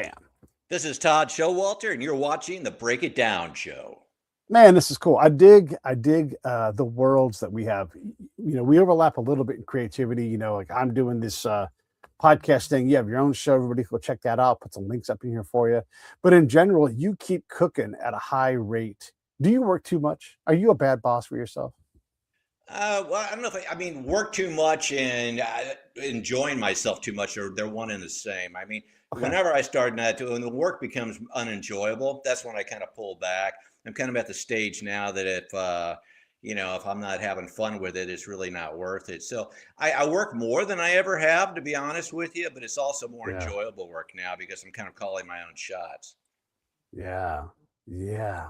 Bam. This is Todd Schowalter, and you're watching the Break It Down show. Man, this is cool. I dig the worlds that we have. We overlap a little bit in creativity. Like I'm doing this podcast thing. You have your own show. Everybody go check that out. Put some links up in here for you. But in general, you keep cooking at a high rate. Do you work too much? Are you a bad boss for yourself? Well, I don't know if work too much and enjoying myself too much, or they're one and the same. Okay. Whenever I start not to, when the work becomes unenjoyable, that's when I kind of pull back. I'm kind of at the stage now that if I'm not having fun with it, it's really not worth it. So I work more than I ever have, to be honest with you, but it's also more Yeah. enjoyable work now because I'm kind of calling my own shots. Yeah. Yeah.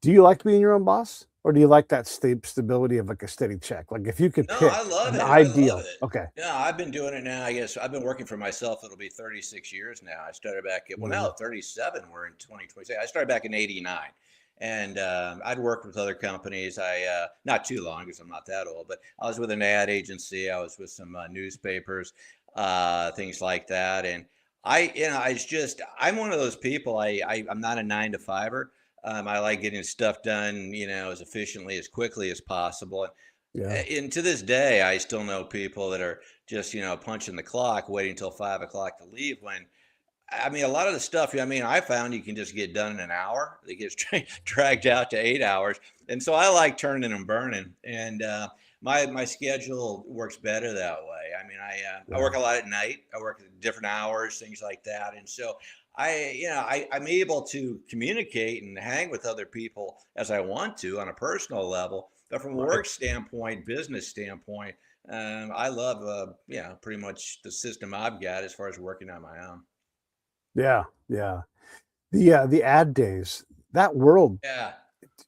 Do you like being your own boss? Or do you like that stability of like a steady check? Like if you could No, I pick love an it. I love ideal, it. okay. Yeah, I've been doing it now. I guess I've been working for myself. It'll be 36 years now. I started back at, well, Mhm. no, 37. We're in 2026. I started back in 89. And I'd worked with other companies. Not too long because I'm not that old, but I was with an ad agency. I was with some newspapers, things like that. And I'm one of those people. I'm not a 9 to 5er. I like getting stuff done, as efficiently, as quickly as possible. Yeah. And to this day, I still know people that are just, punching the clock, waiting until 5 o'clock to leave. When a lot of the stuff, I found you can just get done in an hour. It gets dragged out to 8 hours, and so I like turning and burning. And my schedule works better that way. I Yeah. work a lot at night. I work at different hours, things like that, and so I'm able to communicate and hang with other people as I want to on a personal level. But from a Right. work standpoint, business standpoint, I love pretty much the system I've got as far as working on my own. Yeah. Yeah. The ad days, that world, Yeah.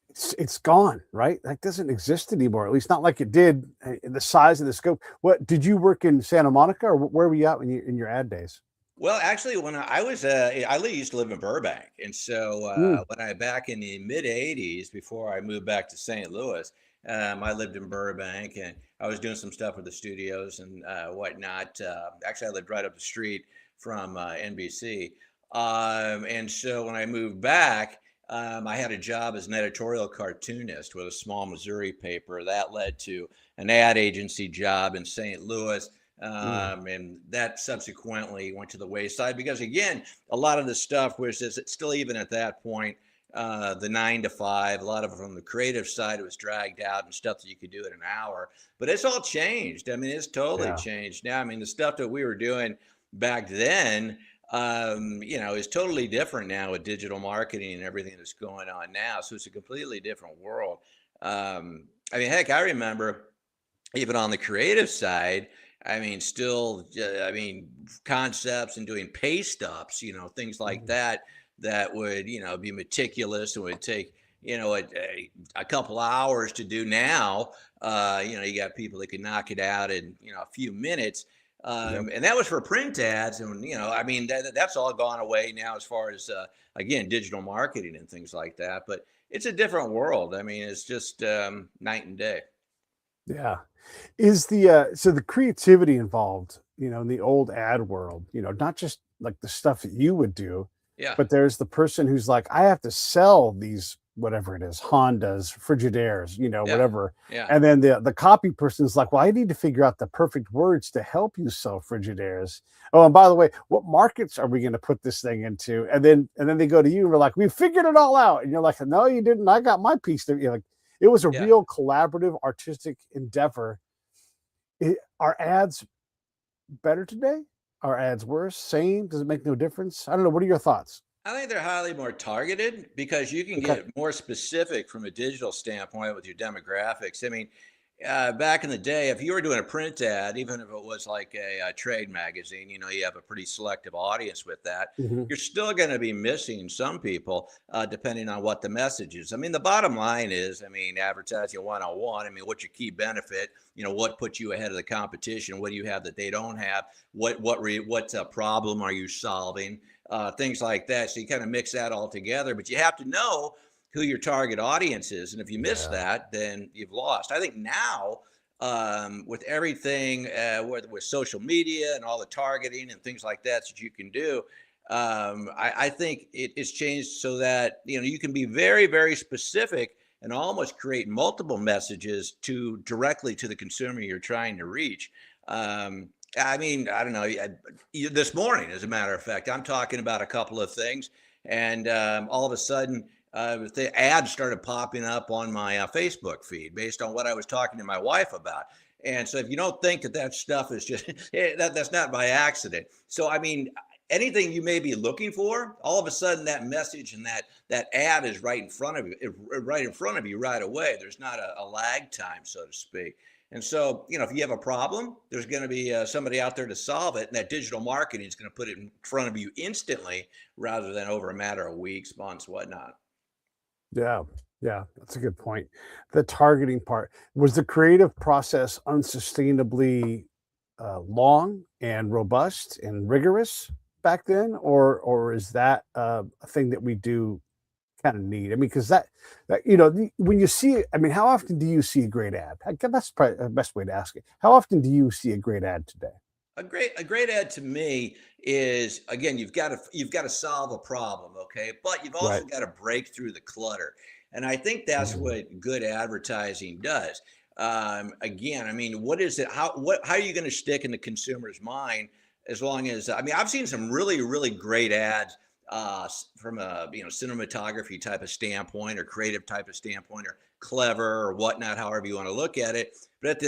it's gone, right? That doesn't exist anymore. At least not like it did in the size and the scope. What did you work in Santa Monica, or where were you at when you in your ad days? Well, actually, when used to live in Burbank, and so Mm, when I back in the mid '80s, before I moved back to St. Louis, I lived in Burbank, and I was doing some stuff with the studios and whatnot. Actually, I lived right up the street from NBC, and so when I moved back, I had a job as an editorial cartoonist with a small Missouri paper. That led to an ad agency job in St. Louis, mm, and that subsequently went to the wayside because, again, a lot of the stuff was just still, even at that point, the 9 to 5. A lot of it from the creative side, it was dragged out and stuff that you could do in an hour. But it's all changed. It's totally yeah. changed now. The stuff that we were doing back then, is totally different now with digital marketing and everything that's going on now. So it's a completely different world. Heck, I remember even on the creative side, still, concepts and doing pay stubs, things like Mhm. that, that would, be meticulous and would take, a couple hours to do now. You got people that can knock it out in, a few minutes. Yep. And that was for print ads. And, that's all gone away now as far as, again, digital marketing and things like that. But it's a different world. It's just night and day. Yeah. Is the creativity involved, in the old ad world, not just like the stuff that you would do, Yeah. but there's the person who's like, I have to sell these, whatever it is, Hondas, Frigidaires, Yeah. whatever. Yeah. And then the copy person's like, well, I need to figure out the perfect words to help you sell Frigidaires. Oh, and by the way, what markets are we going to put this thing into? And then they go to you and we're like, we figured it all out. And you're like, no, you didn't. I got my piece. Like, it was a Yeah. real collaborative artistic endeavor. Are ads better today? Are ads worse? Same? Does it make no difference? I don't know. What are your thoughts? I think they're highly more targeted because you can Okay. get more specific from a digital standpoint with your demographics. Back in the day, if you were doing a print ad, even if it was like a trade magazine, you have a pretty selective audience with that. Mhm. You're still going to be missing some people, depending on what the message is. The bottom line is, advertising 101. What's your key benefit? What puts you ahead of the competition? What do you have that they don't have? What problem are you solving? Things like that. So you kind of mix that all together, but you have to know who your target audience is. And if you miss Yeah. that, then you've lost. I think now, with everything, with social media and all the targeting and things like that you can do, I think it's changed so that, you know, you can be very, very specific and almost create multiple messages to directly to the consumer you're trying to reach. I mean, I don't know. This morning, as a matter of fact, I'm talking about a couple of things, and all of a sudden, the ads started popping up on my Facebook feed based on what I was talking to my wife about. And so, if you don't think that that stuff is just that's not by accident. So, I mean, anything you may be looking for, all of a sudden that message and that ad is right in front of you, right in front of you right away. There's not a lag time, so to speak. And so, you know, if you have a problem, there's going to be somebody out there to solve it, and that digital marketing is going to put it in front of you instantly, rather than over a matter of weeks, months, whatnot. Yeah, yeah, that's a good point. The targeting part, was the creative process unsustainably long and robust and rigorous back then, or is that a thing that we do kind of need? I mean, because when you see it, I mean, how often do you see a great ad? I guess that's probably the best way to ask it. How often do you see a great ad today? A great ad to me is, again, you've got to solve a problem, okay, but you've Right. also got to break through the clutter, and I think that's Mhm. what good advertising does. Again, I mean, how are you going to stick in the consumer's mind? As long as, I mean, I've seen some really, really great ads from a, you know, cinematography type of standpoint or creative type of standpoint, or clever or whatnot, however you want to look at it. But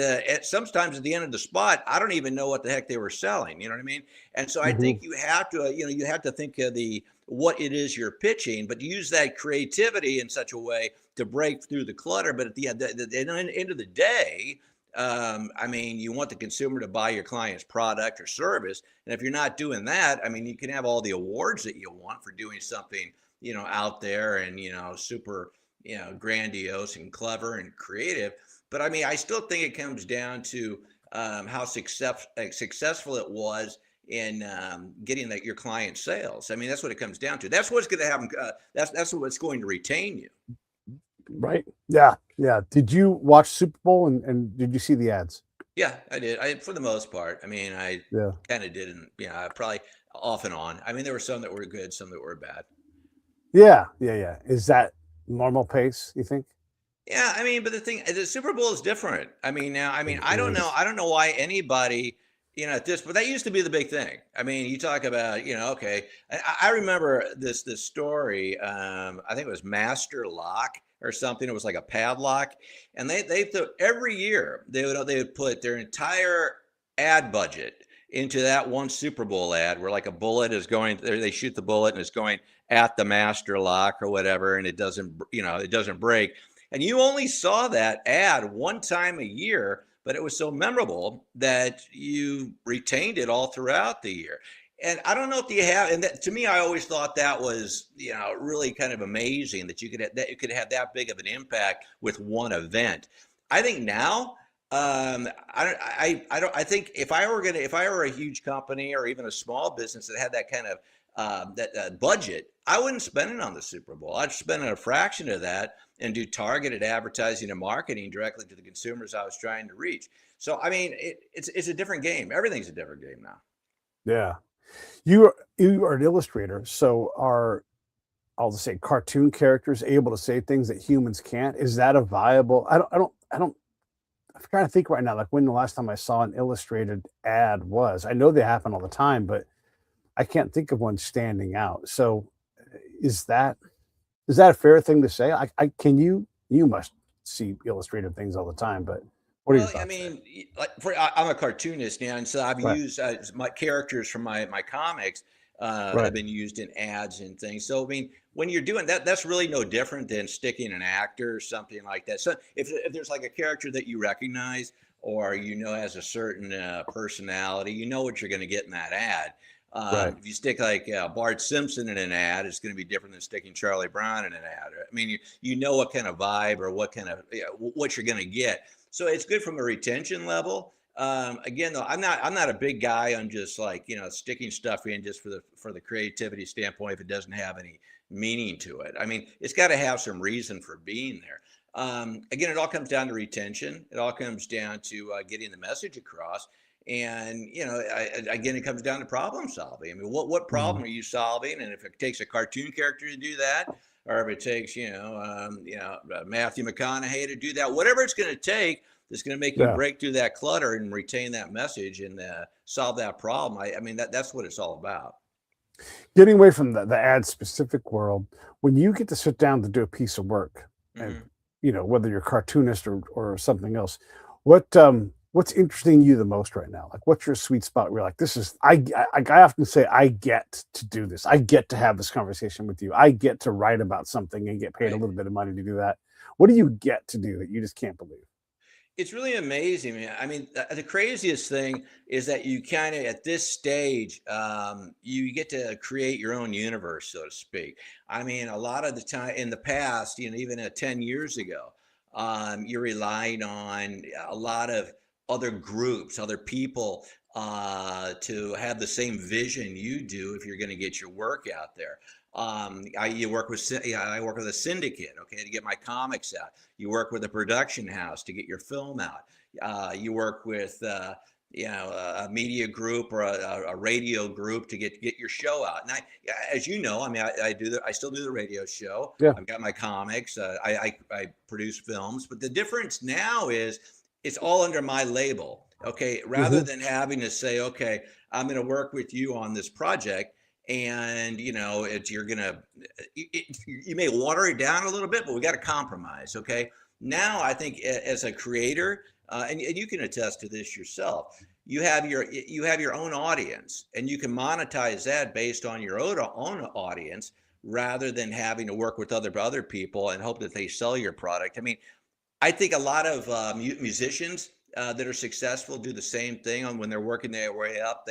sometimes at the end of the spot, I don't even know what the heck they were selling. You know what I mean? And so I think Mhm. you have to, you have to think of the what it is you're pitching, but use that creativity in such a way to break through the clutter. But at the end of the day, I mean, you want the consumer to buy your client's product or service, and if you're not doing that, I mean, you can have all the awards that you want for doing something, you know, out there and, you know, super, you know, grandiose and clever and creative. But I mean, I still think it comes down to how successful it was in getting your client sales. I mean, that's what it comes down to. That's what's going to happen. That's what's going to retain you. Right. Yeah. Yeah. Did you watch Super Bowl and did you see the ads? Yeah, I did. For the most part. I mean, I Yeah. kind of didn't. You know, I probably off and on. I mean, there were some that were good, some that were bad. Yeah. Yeah. Yeah. Is that normal pace, you think? Yeah, I mean, but the Super Bowl is different. I mean, now, I mean, It I don't know, is. I don't know why anybody, you know, at this, but that used to be the big thing. I mean, you talk about, you know, okay, I remember this story. I think it was Master Lock or something. It was like a padlock, and they thought every year they would put their entire ad budget into that one Super Bowl ad, where like a bullet is going there, they shoot the bullet and it's going at the master lock or whatever, and it doesn't, you know, it doesn't break, and you only saw that ad one time a year, but it was so memorable that you retained it all throughout the year. And I don't know if you have, and that, to me, I always thought that was, you know, really kind of amazing that you could have that big of an impact with one event. I think now, I think if I were a huge company or even a small business that had that kind of that budget, I wouldn't spend it on the Super Bowl. I'd spend a fraction of that and do targeted advertising and marketing directly to the consumers I was trying to reach. So I mean, it's a different game. Everything's a different game now. Yeah. You are an illustrator, so are, I'll just say, cartoon characters able to say things that humans can't? Is that a viable I don't I'm trying to think right now, like when the last time I saw an illustrated ad was. I know they happen all the time, but I can't think of one standing out. So is that is that a fair thing to say? I can you must see illustrated things all the time, but what are your Well, I thoughts there? mean, I'm a cartoonist now, and so I've Right, used my characters from my comics right, have been used in ads and things. So I mean, when you're doing that, that's really no different than sticking an actor or something like that. So if there's like a character that you recognize or you know has a certain personality, you know what you're going to get in that ad. right. If you stick like Bart Simpson in an ad, it's going to be different than sticking Charlie Brown in an ad. I mean, you know what kind of vibe or what kind of, you know, what you're going to get. So it's good from a retention level. Again, though, I'm not a big guy on just like, you know, sticking stuff in just for the creativity standpoint if it doesn't have any meaning to it. I mean, it's got to have some reason for being there. Again, it all comes down to retention. It all comes down to getting the message across. And, again, it comes down to problem solving. I mean, what Mhm. problem are you solving? And if it takes a cartoon character to do that, or if it takes, Matthew McConaughey to do that, whatever it's going to take, that's going to make you Yeah. break through that clutter and retain that message and solve that problem. I mean, that's what it's all about. Getting away from the ad specific world, when you get to sit down to do a piece of work, and Hmm. whether you're a cartoonist or something else, what's interesting you the most right now? Like, what's your sweet spot where you're like, this is I often say I get to do this. I get to have this conversation with you. I get to write about something and get paid a Right. little bit of money to do that. What do you get to do that you just can't believe? It's really amazing, man. I mean, the craziest thing is that you kind of, at this stage, you get to create your own universe, so to speak. I mean, a lot of the time in the past, even 10 years ago, you're relying on a lot of other groups, other people to have the same vision you do if you're going to get your work out there. You work with, yeah, I work with a syndicate, okay, to get my comics out. You work with a production house to get your film out. You work with a media group or a radio group to get your show out. And as you know, I mean, I still do the radio show. Yeah. I've got my comics. I produce films, but the difference now is it's all under my label. Okay, rather Hmm. than having to say, okay, I'm going to work with you on this project, and you're gonna you may water it down a little bit, but we got to compromise. Okay, now I think as a creator, and you can attest to this yourself, you have your own audience, and you can monetize that based on your own audience, rather than having to work with other people and hope that they sell your product. I mean, I think a lot of musicians that are successful do the same thing. On when they're working their way up.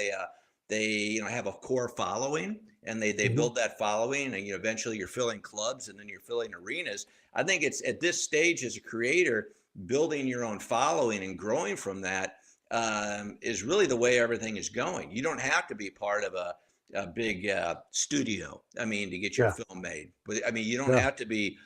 They have a core following, and they Hmm. build that following, and eventually you're filling clubs, and then you're filling arenas. I think it's at this stage as a creator, building your own following and growing from that is really the way everything is going. You don't have to be part of a big studio. I mean, to get your Yeah. film made. But I mean, you don't Yeah. have to be.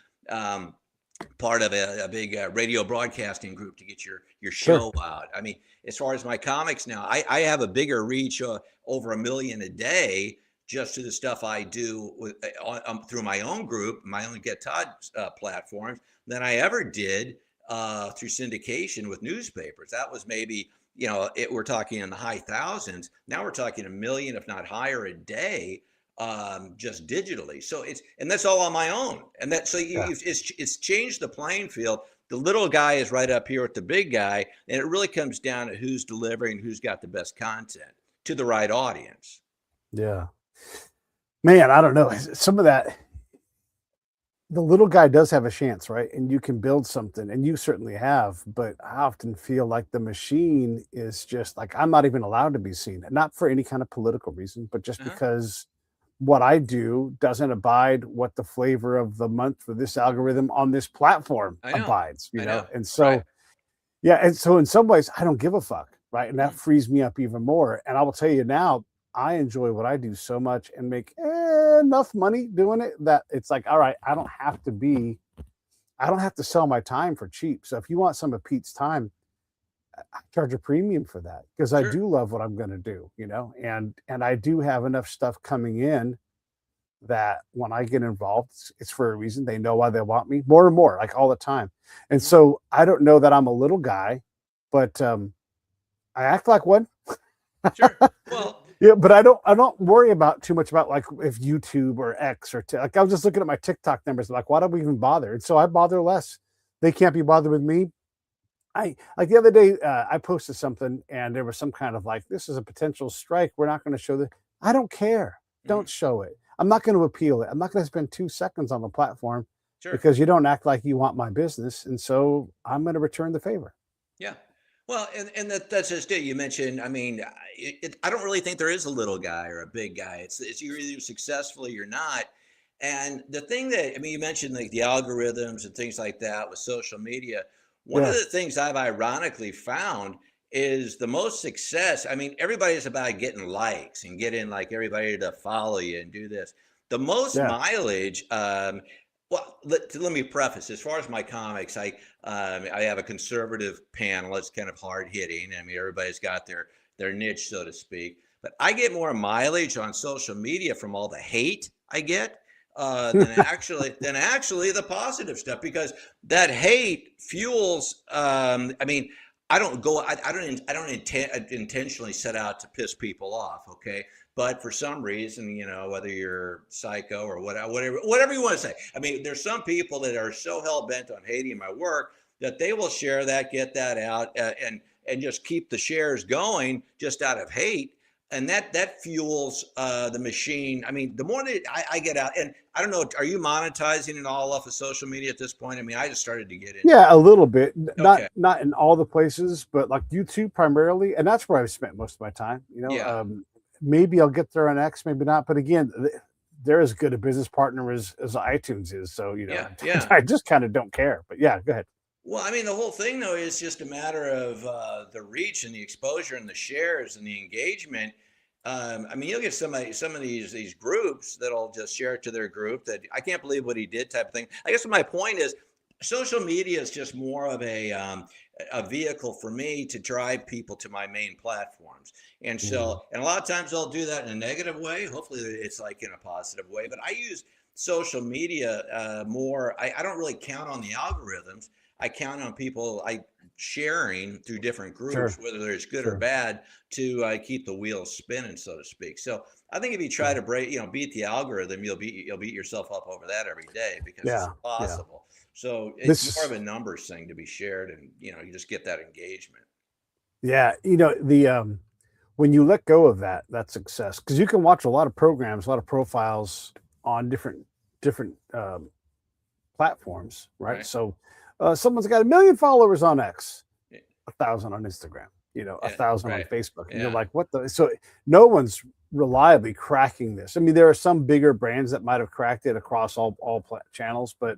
Part of a big radio broadcasting group to get your Sure. show out. I mean, as far as my comics now, I have a bigger reach, over 1 million a day, just to the stuff I do through my own group, my own Get Todd platforms, than I ever did through syndication with newspapers. That was maybe, we're talking in the high thousands. Now we're talking 1 million, if not higher, a day, just digitally. So and that's all on my own. And that, so Yeah. it's changed the playing field. The little guy is right up here with the big guy, and it really comes down to who's delivering, who's got the best content to the right audience. Yeah. Man, I don't know. Some of that, the little guy does have a chance, right? And you can build something, and you certainly have. But I often feel like the machine is just like, I'm not even allowed to be seen, not for any kind of political reason, but just Uh-huh. because what I do doesn't abide what the flavor of the month for this algorithm on this platform I know. abides, I know. And Right. so, yeah, and so in some ways, I don't give a fuck, right? And that Mhm. frees me up even more. And I will tell you now, I enjoy what I do so much and make enough money doing it that it's like, all right, I don't have to sell my time for cheap. So if you want some of Pete's time, I charge a premium for that because I Sure. do love what I'm going to do, and I do have enough stuff coming in that when I get involved, it's for a reason. They know why they want me more and more, like all the time. And Mhm. so I don't know that I'm a little guy, but I act like one. Sure. Well, Yeah, but I don't worry about too much about like if YouTube or X or like I was just looking at my TikTok numbers, like why do we even bother? And so I bother less. They can't be bothered with me. I like the other day I posted something and there was some kind of like this is a potential strike. We're not going to show the. I don't care. mhm. Don't show it. I'm not going to appeal it. I'm not going to spend 2 seconds on the platform Sure. because you don't act like you want my business, and so I'm going to return the favor. Yeah. Well, and that's just it. You mentioned, I mean, I don't really think there is a little guy or a big guy. It's you're either successful or you're not. And the thing that, I mean, you mentioned like the algorithms and things like that with social media. One of Yeah, the things I've ironically found is the most success. I mean, everybody's about getting likes and getting like everybody to follow you and do this. The most yeah, mileage, well, let me preface, as far as my comics, I have a conservative panel. It's kind of hard hitting. I mean, everybody's got their niche, so to speak. But I get more mileage on social media from all the hate I get than actually the positive stuff, because that hate fuels. I mean, I don't go. I don't intentionally set out to piss people off. Okay, but for some reason, whether you're psycho or whatever you want to say. I mean, there's some people that are so hell bent on hating my work that they will share that, get that out, and just keep the shares going just out of hate. And that fuels the machine. I mean, the more that I get out, and I don't know, are you monetizing it all off of social media at this point? I mean, I just started to get into Yeah, a little bit. Okay. Not in all the places, but like YouTube primarily, and that's where I've spent most of my time. Yeah. Maybe I'll get there on X, maybe not. But again, they're as good a business partner as iTunes is. So Yeah. I just kind of don't care. But yeah, go ahead. Well, I mean, the whole thing though is just a matter of the reach and the exposure and the shares and the engagement. I mean, you'll get some of these groups that'll just share it to their group that I can't believe what he did type of thing. I guess my point is, social media is just more of a vehicle for me to drive people to my main platforms. And so, and a lot of times they'll do that in a negative way. Hopefully, it's like in a positive way. But I use social media more. I don't really count on the algorithms. I count on people sharing through different groups, Sure. whether it's good or Sure. bad, to keep the wheels spinning, so to speak. So I think if you try to beat the algorithm, you'll beat yourself up over that every day, because it's Yeah. Yeah. impossible. So it's more This of a numbers thing to be shared, and you just get that engagement. Yeah, the when you let go of that success, because you can watch a lot of programs, a lot of profiles on different platforms, right? Right. So someone's got 1 million followers on X, Yeah. 1,000 on Instagram, a Yeah, 1,000 on right. Facebook, and you're Yeah. like, what the? So no one's reliably cracking this. I mean, there are some bigger brands that might have cracked it across all channels, but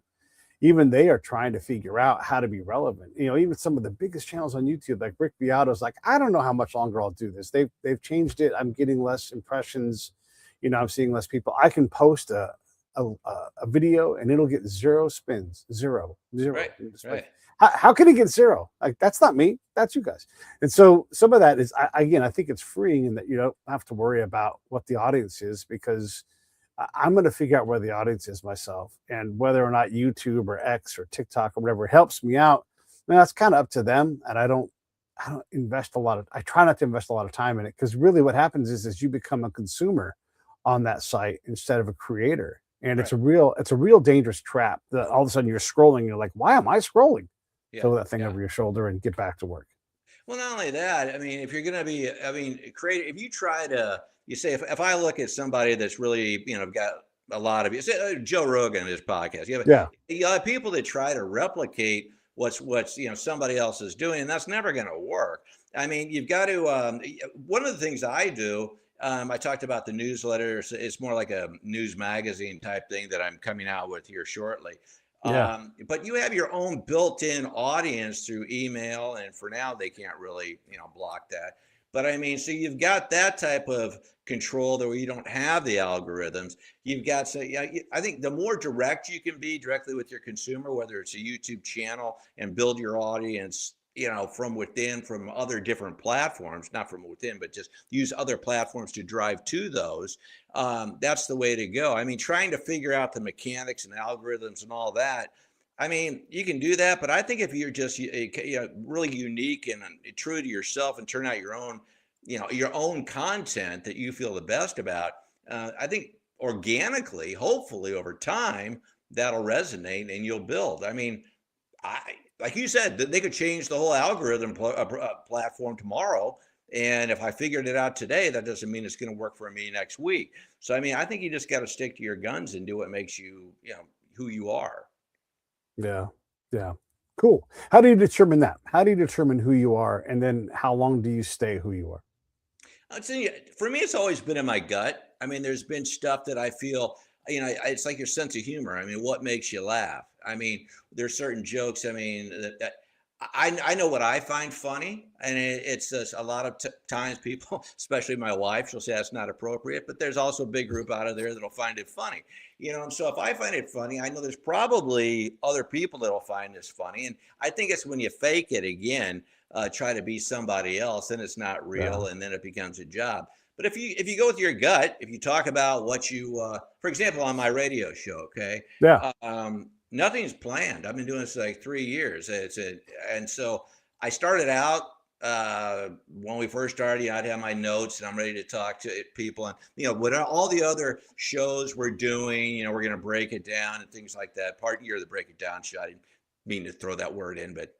even they are trying to figure out how to be relevant. Even some of the biggest channels on YouTube, like Rick Beato's, like, I don't know how much longer I'll do this. They've changed it. I'm getting less impressions. I'm seeing less people. I can post a video and it'll get 0 spins, zero. Right. It's Right. like, how can it get 0? Like, that's not me. That's you guys. And so some of that is, I think it's freeing in that you don't have to worry about what the audience is, because I'm going to figure out where the audience is myself, and whether or not YouTube or X or TikTok or whatever helps me out. And that's kind of up to them. And I don't invest I try not to invest a lot of time in it, because really what happens is you become a consumer on that site instead of a creator. And Right. it's a real dangerous trap that all of a sudden you're scrolling. You're like, why am I scrolling? Yeah. Throw that thing Yeah. over your shoulder and get back to work. Well, not only that, I mean, if you're going to be, I mean, create, if you try to, you say, if I look at somebody that's really, got a lot of, say, Joe Rogan, his podcast, Yeah. you have people that try to replicate what's, somebody else is doing, and that's never going to work. I mean, you've got to, one of the things I do, I talked about the newsletter. It's more like a news magazine type thing that I'm coming out with here shortly. Yeah. But you have your own built-in audience through email, and for now they can't really, block that. But I mean, so you've got that type of control there where you don't have the algorithms. You've got, so yeah, I think the more direct you can be directly with your consumer, whether it's a YouTube channel, and build your audience, from within, from other different platforms, not from within, but just use other platforms to drive to those. That's the way to go. I mean, trying to figure out the mechanics and algorithms and all that. I mean, you can do that, but I think if you're just really unique and true to yourself, and turn out your own content that you feel the best about, I think organically, hopefully over time, that'll resonate and you'll build. I mean, like you said, they could change the whole algorithm platform tomorrow. And if I figured it out today, that doesn't mean it's going to work for me next week. So, I mean, I think you just got to stick to your guns and do what makes you, who you are. Yeah. Yeah. Cool. How do you determine that? How do you determine who you are? And then how long do you stay who you are? I'd say for me, it's always been in my gut. I mean, there's been stuff that I feel, it's like your sense of humor. I mean, what makes you laugh? I mean, there's certain jokes. I mean, that I know what I find funny, and it's just a lot of times people, especially my wife, she'll say that's not appropriate. But there's also a big group out of there that'll find it funny, And so if I find it funny, I know there's probably other people that'll find this funny, and I think it's when you fake it again. try to be somebody else, then it's not Yeah. real, and then it becomes a job. But if you go with your gut, if you talk about what you, for example, on my radio show, okay, Yeah. nothing's planned. I've been doing this like 3 years. And so I started out when we first started. I'd have my notes, and I'm ready to talk to people, and what all the other shows we're doing. We're going to break it down and things like that. Pardon, you're the break it down show. I didn't mean to throw that word in, but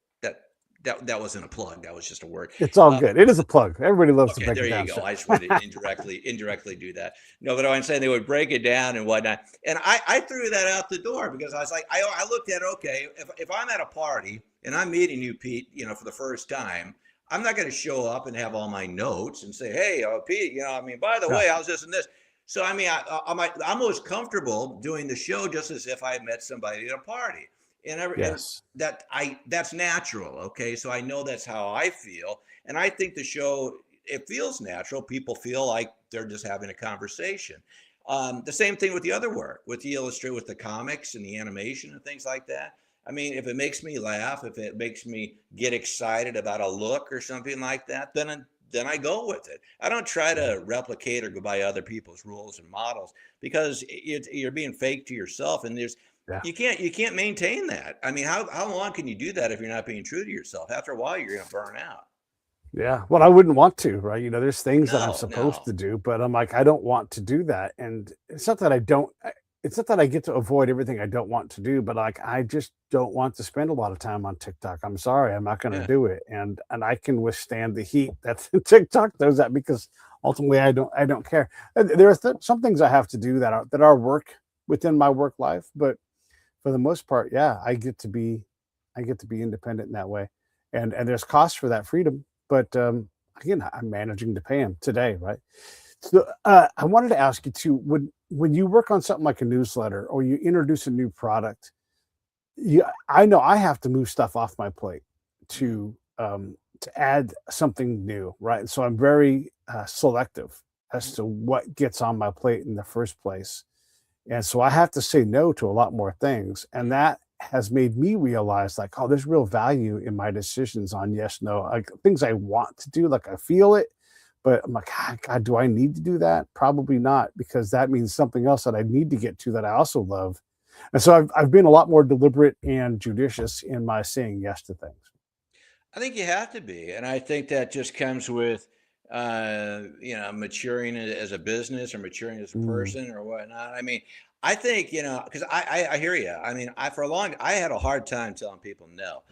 that wasn't a plug. That was just a word. It's all good. It is a plug. Everybody loves to Okay, break there it you down. go. Show. I just wanted to indirectly do that. No, but I'm saying they would break it down and whatnot. And I threw that out the door because I was like, I looked at, okay, if I'm at a party and I'm meeting you, Pete, for the first time, I'm not going to show up and have all my notes and say, hey, Pete, by the Yeah. way, I was this and this. So, I'm most comfortable doing the show just as if I met somebody at a party. And that's natural. Okay. So I know that's how I feel. And I think the show, it feels natural. People feel like they're just having a conversation. The same thing with the other work, with the illustrator, with the comics and the animation and things like that. If it makes me laugh, if it makes me get excited about a look or something like that, then I go with it. I don't try to replicate or go by other people's rules and models, because you're being fake to yourself, and Yeah. you can't maintain that. How long can you do that if you're not being true to yourself? After a while, you're going to burn out. Yeah. Well, I wouldn't want to, right? There's things that I'm No, supposed no. to do, but I'm like, I don't want to do that. And it's not that I don't, it's not that I get to avoid everything I don't want to do, but like, I just don't want to spend a lot of time on TikTok. I'm sorry. I'm not going to Yeah. do it. And I can withstand the heat that TikTok does that, because ultimately I don't care. And there are some things I have to do that are work within my work life, but for the most part, yeah, I get to be independent in that way. And there's cost for that freedom, but again, I'm managing to pay him today, right? So I wanted to ask you too, when you work on something like a newsletter or you introduce a new product, I know I have to move stuff off my plate to add something new, right? So I'm very selective as to what gets on my plate in the first place, and so I have to say no to a lot more things. And that has made me realize, like, oh, there's real value in my decisions on yes, no, like things I want to do, like I feel it, but I'm like, "Ah, God, do I need to do that? Probably not, because that means something else that I need to get to that I also love." And so I've been a lot more deliberate and judicious in my saying yes to things. I think you have to be, and I think that just comes with, maturing as a business or maturing as a Mm, person or whatnot. I think because I hear you. For a long, I had a hard time telling people no.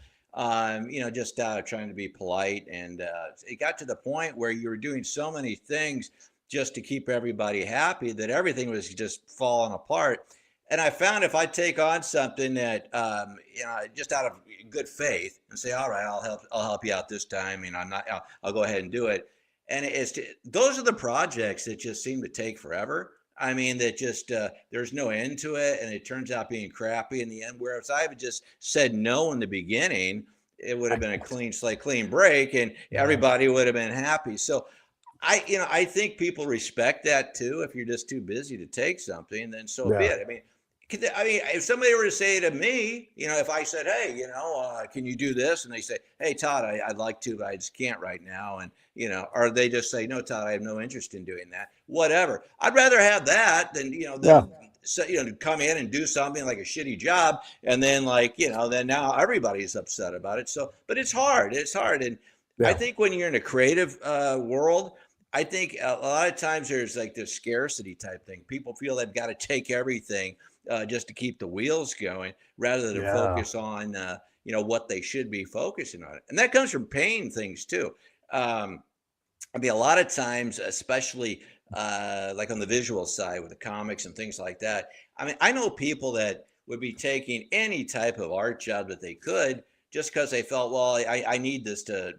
Just trying to be polite, and it got to the point where you were doing so many things just to keep everybody happy that everything was just falling apart. And I found if I take on something that, just out of good faith and say, all right, I'll help you out this time. I'll go ahead and do it. And those are the projects that just seem to take forever. That just, there's no end to it. And it turns out being crappy in the end, where if I had just said no in the beginning, it would have been a clean slate, clean break, and right. everybody would have been happy. So I think people respect that too. If you're just too busy to take something, then so be Yeah. it. If somebody were to say to me, if I said, hey, can you do this? And they say, hey, Todd, I'd like to, but I just can't right now. And, or they just say, no, Todd, I have no interest in doing that. Whatever. I'd rather have that than, Yeah. to come in and do something like a shitty job. And then then now everybody's upset about it. So, but it's hard. It's hard. And I Yeah. think when you're in a creative world, I think a lot of times there's like this scarcity type thing. People feel they've got to take everything just to keep the wheels going, rather than Yeah. focus on what they should be focusing on. And that comes from paying things too. Um, a lot of times, especially like on the visual side with the comics and things like that. I know people that would be taking any type of art job that they could just because they felt, well, I need this to,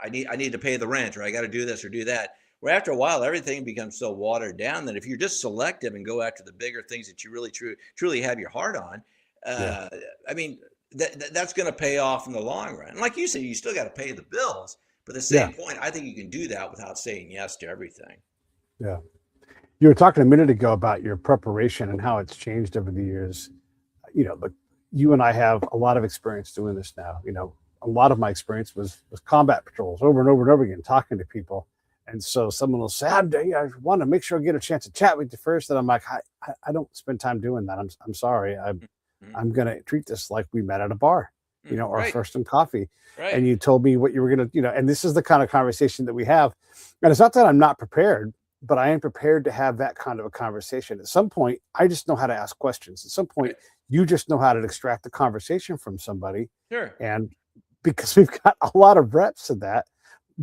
I need to pay the rent, or I got to do this or do that. Where after a while, everything becomes so watered down that if you're just selective and go after the bigger things that you really truly have your heart on, Yeah. uh, I mean, that's going to pay off in the long run. And like you said, you still got to pay the bills. But at the Yeah. same point, I think you can do that without saying yes to everything. Yeah. You were talking a minute ago about your preparation and how it's changed over the years. But you and I have a lot of experience doing this now. a lot of my experience was combat patrols over and over and over again, talking to people. And so someone will say, I want to make sure I get a chance to chat with you first. And I'm like, I don't spend time doing that. I'm sorry. Mhm. I'm going to treat this like we met at a bar, or Right, first in coffee. right. And you told me what you were going to, and this is the kind of conversation that we have. And it's not that I'm not prepared, but I am prepared to have that kind of a conversation. At some point, I just know how to ask questions. At some point, Right. you just know how to extract the conversation from somebody. Sure. And because we've got a lot of reps of that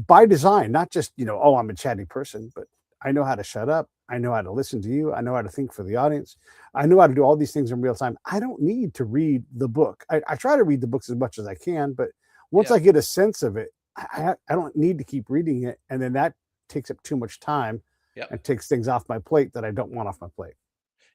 by design, not just, oh, I'm a chatty person, but I know how to shut up. I know how to listen to you. I know how to think for the audience. I know how to do all these things in real time. I don't need to read the book. I try to read the books as much as I can, but once Yeah. I get a sense of it, I don't need to keep reading it. And then that takes up too much time Yep. and takes things off my plate that I don't want off my plate.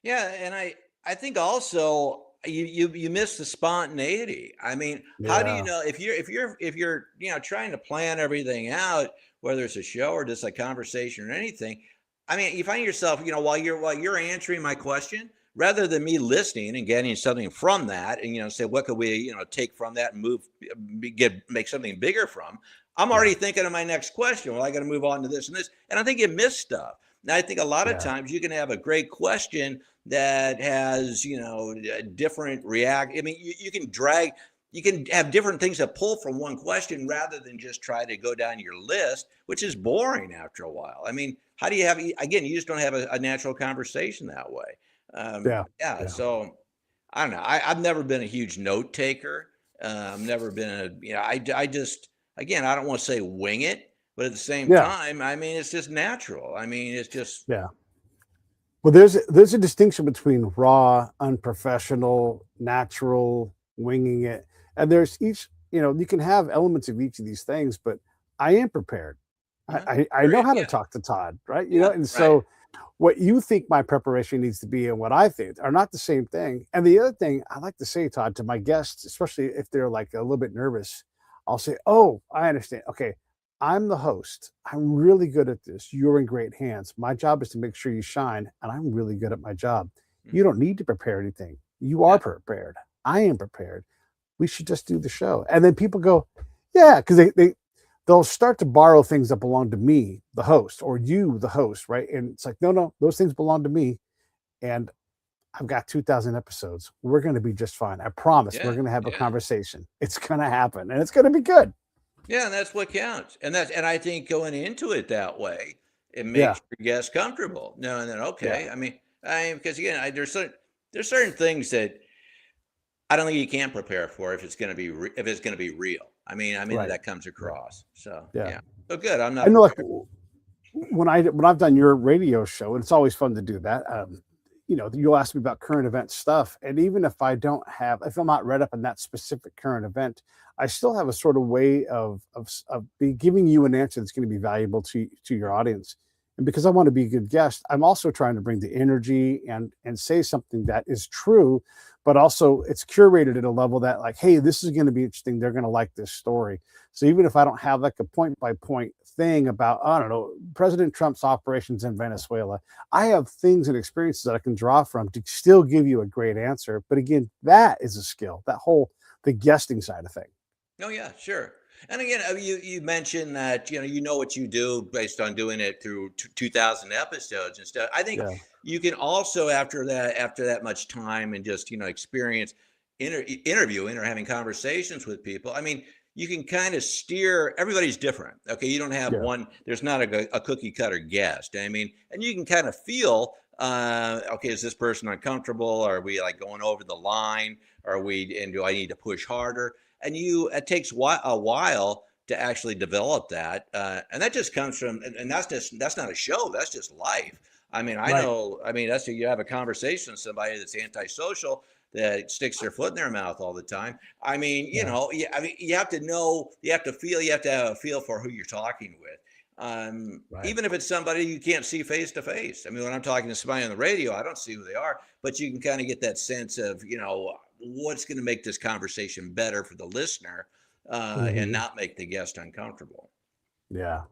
Yeah, and I think also you miss the spontaneity. I mean, how do you Yeah. know if you're trying to plan everything out, whether it's a show or just a conversation or anything? I mean, you find yourself, while you're answering my question, rather than me listening and getting something from that, and say what could we take from that and make something bigger from. I'm Yeah. already thinking of my next question. Well, I got to move on to this and this, and I think you miss stuff. Now, I think a lot of Yeah. times you can have a great question that has a different react. I mean, you can have different things that pull from one question rather than just try to go down your list, which is boring after a while. I mean, how do you have again? You just don't have a natural conversation that way. Yeah. Yeah, Yeah. so I don't know. I've never been a huge note taker. I've never been I just, again, I don't want to say wing it, but at the same Yeah. time, I mean, it's just natural. I mean, it's just, Yeah. Well, there's a distinction between raw, unprofessional, natural, winging it, and there's each. You can have elements of each of these things, but I am prepared. I know how to yeah, talk to Todd, right? yeah, And right. so what you think my preparation needs to be and what I think are not the same thing. And the other thing I like to say, Todd, to my guests, especially if they're like a little bit nervous, I'll say, "Oh, I understand. Okay, I'm the host. I'm really good at this. You're in great hands. My job is to make sure you shine, and I'm really good at my job. You Mhm. don't need to prepare anything. You are Yeah, prepared. I am prepared. We should just do the show." And then people go, "Yeah," because they'll start to borrow things that belong to me, the host, or you, the host, right? And it's like, no, no, those things belong to me. And I've got 2,000 episodes. We're going to be just fine. I promise. We're yeah, going to have a yeah. conversation. It's going to happen, and it's going to be good. Yeah, and that's what counts. And I think going into it that way, it Yeah, makes your guests comfortable. No, and then yeah, okay. Because again, there's certain things that I don't think you can prepare for if it's going to be if it's going to be real. right, That comes right, across. So yeah. yeah, so good. I'm I not know, like prepared. when I've done your radio show, and it's always fun to do that. You'll ask me about current event stuff, and even if I'm not read up on that specific current event, I still have a sort of way of be giving you an answer that's going to be valuable to your audience. And because I want to be a good guest, I'm also trying to bring the energy and say something that is true, but also it's curated at a level that, like, hey, this is going to be interesting. They're going to like this story. So even if I don't have like a point by point thing about, I don't know, President Trump's operations in Venezuela, I have things and experiences that I can draw from to still give you a great answer. But again, that is a skill, the guesting side of things. Oh yeah, sure. And again, you mentioned that you know what you do based on doing it through 2,000 episodes and stuff. I think Yeah. you can also, after that much time and just experience interviewing or having conversations with people. I mean, you can kind of steer. Everybody's different. Okay, you don't have Yeah. one. There's not a cookie cutter guest. I mean, and you can kind of feel. Okay, is this person uncomfortable? Are we like going over the line? Are we? And do I need to push harder? And it takes a while to actually develop that, and that just comes from, and that's not a show, that's just life. I Right. know, that's, you have a conversation with somebody that's antisocial, that sticks their foot in their mouth all the time. Yeah. Yeah, you have to know, you have to have a feel for who you're talking with. Right. Even if it's somebody you can't see face to face. When I'm talking to somebody on the radio, I don't see who they are, but you can kind of get that sense of, what's going to make this conversation better for the listener, and Hmm. not make the guest uncomfortable. Yeah.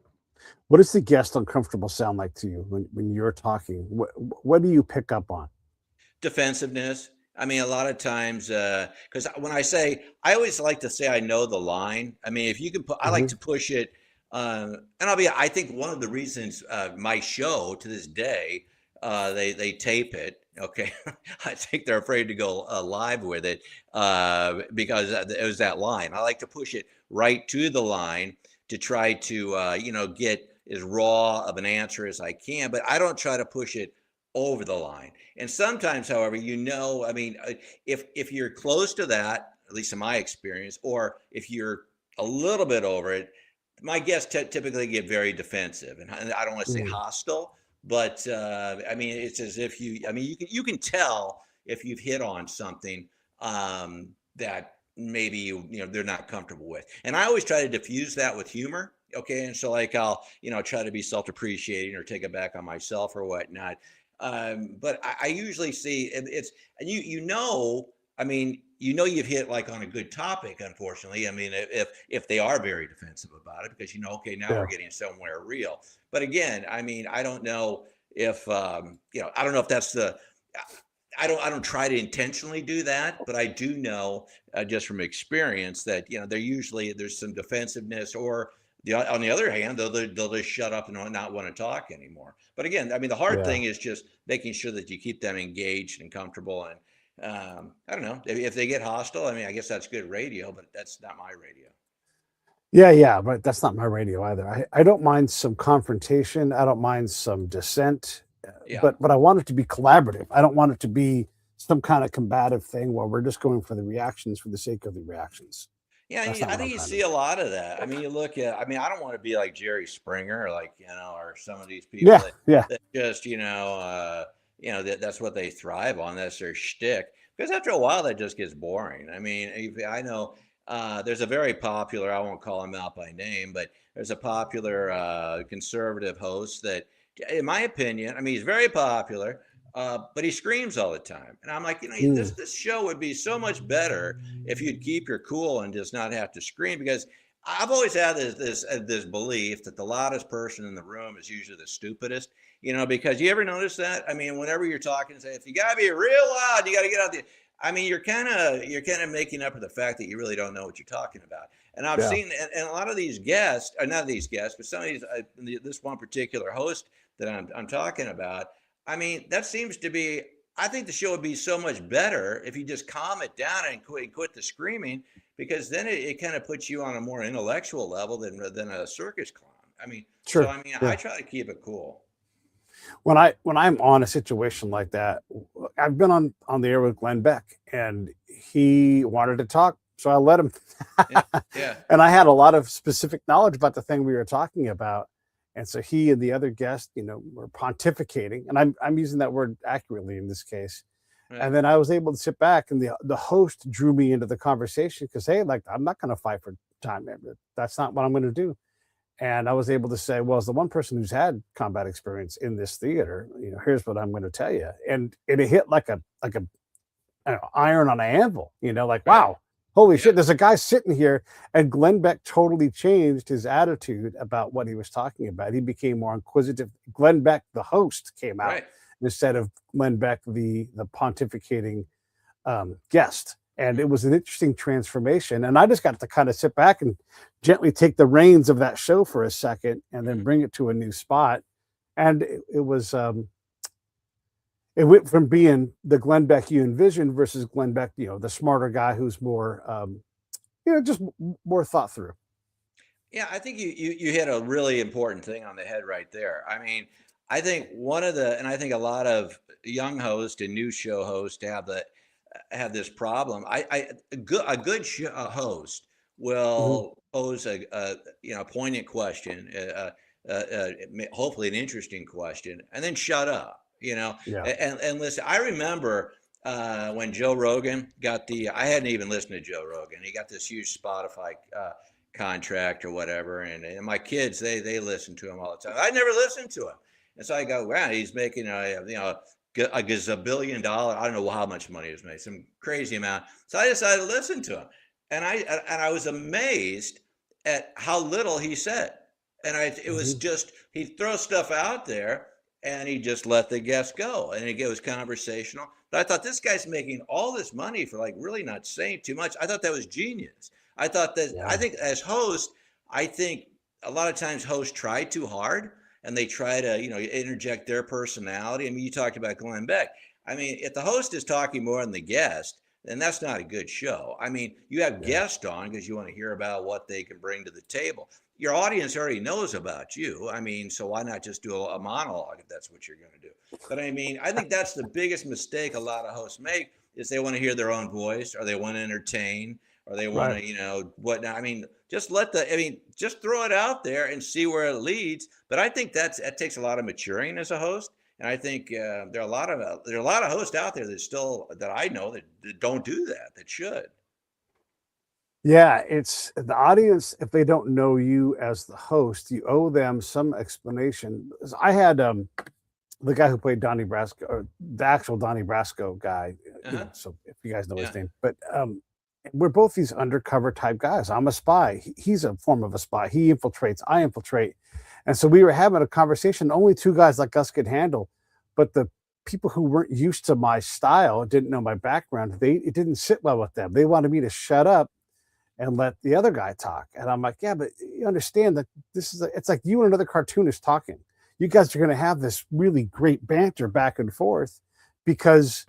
What does the guest uncomfortable sound like to you when you're talking? What do you pick up on? Defensiveness. I mean, a lot of times, because when I say, I always like to say I know the line. I mean, if you can put, I like Hmm. to push it. And I think one of the reasons my show to this day, they tape it. Okay. I think they're afraid to go live with it because it was that line. I like to push it right to the line to try to, get as raw of an answer as I can, but I don't try to push it over the line. And sometimes, however, I mean, if you're close to that, at least in my experience, or if you're a little bit over it, my guests typically get very defensive, and I don't want to say Mm. hostile, but I mean, it's as if I mean, you can tell if you've hit on something that maybe they're not comfortable with, and I always try to diffuse that with humor. Okay, and so like I'll try to be self-depreciating or take it back on myself or whatnot. But I usually see it's and I mean, you've hit like on a good topic, unfortunately. I mean, if they are very defensive about it, because okay, now we're Yeah. getting somewhere real. But again, I mean, I don't know if I don't know if that's the I don't try to intentionally do that, but I do know just from experience that there's some defensiveness, or on the other hand, they'll just shut up and not want to talk anymore. But again, I mean, the hard Yeah. thing is just making sure that you keep them engaged and comfortable. And I don't know if they get hostile. I mean, I guess that's good radio, but that's not my radio. Yeah, yeah, but that's not my radio either. I don't mind some confrontation. I don't mind some dissent, Yeah. but I want it to be collaborative. I don't want it to be some kind of combative thing where we're just going for the reactions for the sake of the reactions. Yeah, That's not I what I'm think you trying to see do. a lot of that. I mean, you look at, I mean, I don't want to be like Jerry Springer, or like, or some of these people Yeah, that, yeah, just, that's what they thrive on. That's their shtick. Because after a while, that just gets boring. I mean, I know there's a very popular, I won't call him out by name, but there's a popular conservative host that, in my opinion, I mean, he's very popular, but he screams all the time. And I'm like, mm, this show would be so much better if you'd keep your cool and just not have to scream. Because I've always had this belief that the loudest person in the room is usually the stupidest. Because you ever notice that? I mean, whenever you're talking, say, if you gotta be real loud, you gotta get out the. I mean, you're kind of making up for the fact that you really don't know what you're talking about. And I've yeah. seen, and a lot of these guests, or not these guests, but some of these, this one particular host that I'm talking about. I mean, that seems to be. I think the show would be so much better if you just calm it down and quit the screaming, because then it kind of puts you on a more intellectual level than a circus clown. I mean, so Sure. I mean, I Yeah. try to keep it cool. When I'm on a situation like that, I've been on the air with Glenn Beck, and he wanted to talk, so I let him. Yeah, yeah, And I had a lot of specific knowledge about the thing we were talking about, and so he and the other guest, were pontificating, and I'm using that word accurately in this case. right. And then I was able to sit back, and the host drew me into the conversation because, hey, like, I'm not going to fight for time. That's not what I'm going to do. And I was able to say, well, as the one person who's had combat experience in this theater, here's what I'm going to tell you. And it hit like a I don't know, iron on an anvil, like, Right. wow, holy Yeah. shit, there's a guy sitting here. And Glenn Beck totally changed his attitude about what he was talking about. He became more inquisitive. Glenn Beck, the host, came out Right. instead of Glenn Beck, the pontificating guest. And it was an interesting transformation. And I just got to kind of sit back and gently take the reins of that show for a second and then Mhm. bring it to a new spot. And it went from being the Glenn Beck you envisioned versus Glenn Beck, the smarter guy who's more, just more thought through. Yeah, I think you hit a really important thing on the head right there. I mean, I think and I think a lot of young hosts and new show hosts have this problem. A good host Hmm. will pose a poignant question, hopefully an interesting question, and then shut up. Yeah. And listen. I remember when Joe Rogan got I hadn't even listened to Joe Rogan. He got this huge Spotify contract or whatever, and my kids they listen to him all the time. I never listened to him, and so I go, wow, he's making a gazillion dollar. I don't know how much money he was making, some crazy amount. So I decided to listen to him, and I was amazed at how little he said. And it was Hmm. just he'd throw stuff out there, and he just let the guests go, and it was conversational. But I thought, this guy's making all this money for like really not saying too much. I thought that was genius. I Yeah. think as host, I think a lot of times hosts try too hard, and they try to, interject their personality. I mean, you talked about Glenn Beck. I mean, if the host is talking more than the guest, then that's not a good show. I mean, you have Yeah. guests on because you want to hear about what they can bring to the table. Your audience already knows about you. I mean, so why not just do a monologue if that's what you're going to do? But I mean, I think that's the biggest mistake a lot of hosts make, is they want to hear their own voice, or they want to entertain, or they want Right. to, whatnot. I mean, just throw it out there and see where it leads. But I think that takes a lot of maturing as a host. And I think there are a lot of hosts out there that I know that don't do that, that should. Yeah, it's the audience. If they don't know you as the host, you owe them some explanation. I had the guy who played Donnie Brasco, or the actual Donnie Brasco guy. Uh-huh. So if you guys know his Yeah. name, but we're both these undercover type guys. I'm a spy. He's a form of a spy. He infiltrates. I infiltrate, and so we were having a conversation. Only two guys like us could handle, but the people who weren't used to my style, didn't know my background. It didn't sit well with them. They wanted me to shut up and let the other guy talk. And I'm like, yeah, but you understand that it's like you and another cartoonist talking. You guys are going to have this really great banter back and forth because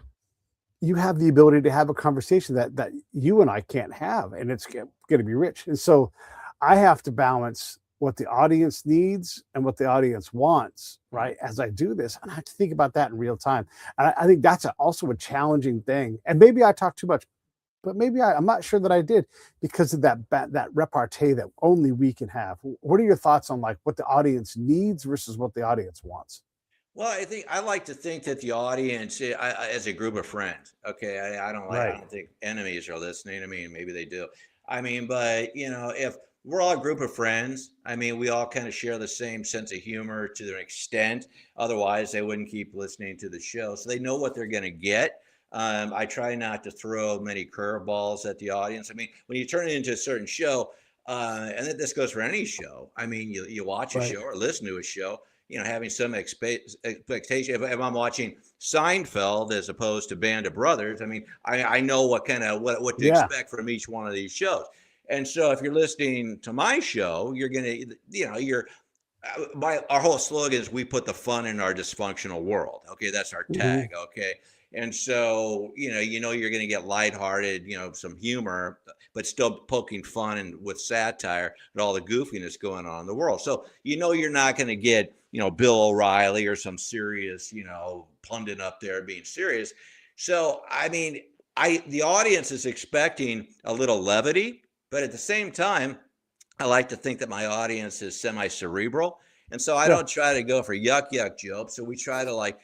you have the ability to have a conversation that you and I can't have, and it's going to be rich. And so I have to balance what the audience needs and what the audience wants, right? As I do this, and I have to think about that in real time. And I think that's also a challenging thing. And maybe I talk too much, but maybe I'm not sure that I did, because of that repartee that only we can have. What are your thoughts on like what the audience needs versus what the audience wants? Well, I like to think that the audience, as a group of friends, okay, I Right. don't think enemies are listening. I mean, maybe they do. I mean, but if we're all a group of friends, I mean, we all kind of share the same sense of humor to an extent. Otherwise, they wouldn't keep listening to the show. So they know what they're going to get. I try not to throw many curveballs at the audience. I mean, when you turn it into a certain show, and this goes for any show. I mean, you watch a Right. show or listen to a show, having some expectation. If I'm watching Seinfeld as opposed to Band of Brothers, I mean, I know what to Yeah. expect from each one of these shows. And so if you're listening to my show, you're gonna, you're our whole slogan is, we put the fun in our dysfunctional world. Okay, that's our Mhm. tag. Okay. And so, you're going to get lighthearted, some humor, but still poking fun and with satire and all the goofiness going on in the world. So, you're not going to get, Bill O'Reilly or some serious, pundit up there being serious. So, I mean, the audience is expecting a little levity, but at the same time, I like to think that my audience is semi-cerebral. And so I Yeah. don't try to go for yuck jokes. So we try to, like,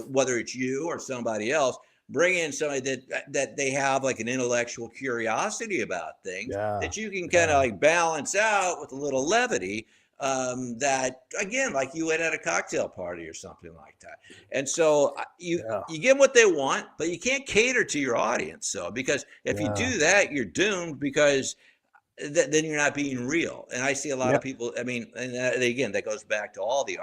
whether it's you or somebody else, bring in somebody that they have like an intellectual curiosity about things Yeah. that you can kind of Yeah. like balance out with a little levity. That again, like you would at a cocktail party or something like that. And so Yeah. you give them what they want, but you can't cater to your audience. So because if you Yeah. do that, you're doomed, because then you're not being real. And I see a lot of Yep. people. I mean, and again, that goes back to all the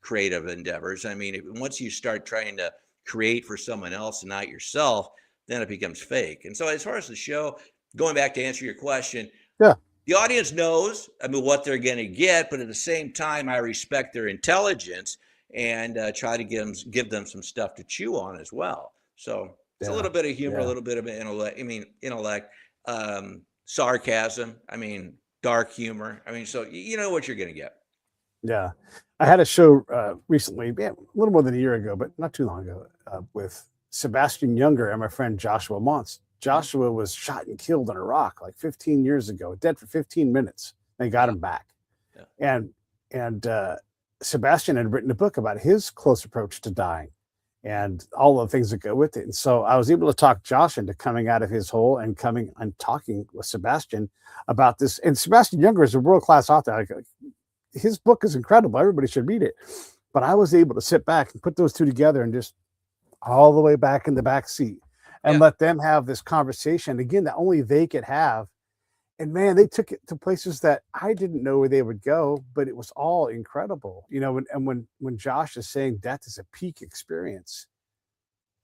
creative endeavors. I mean, once you start trying to create for someone else and not yourself, then it becomes fake. And so, as far as the show, going back to answer your question, Yeah. the audience knows, I mean, what they're going to get, but at the same time, I respect their intelligence and try to give them some stuff to chew on as well. So it's a Yeah. little bit of humor, a Yeah. little bit of intellect. Intellect, sarcasm. I mean, dark humor. I mean, so you know what you're going to get. Yeah. I had a show recently, yeah, a little more than a year ago, but not too long ago, with Sebastian Younger and my friend Joshua Montz. Mhm. Joshua was shot and killed in Iraq like 15 years ago, dead for 15 minutes. They got Yeah, him back. yeah, And Sebastian had written a book about his close approach to dying and all the things that go with it. And so I was able to talk Josh into coming out of his hole and coming and talking with Sebastian about this. And Sebastian Younger is a world-class author. His book is incredible. Everybody should read it. But I was able to sit back and put those two together and just all the way back in the back seat and yeah, let them have this conversation again that only they could have. and man, they took it to places that I didn't know where they would go, but it was all incredible. When Josh is saying death is a peak experience,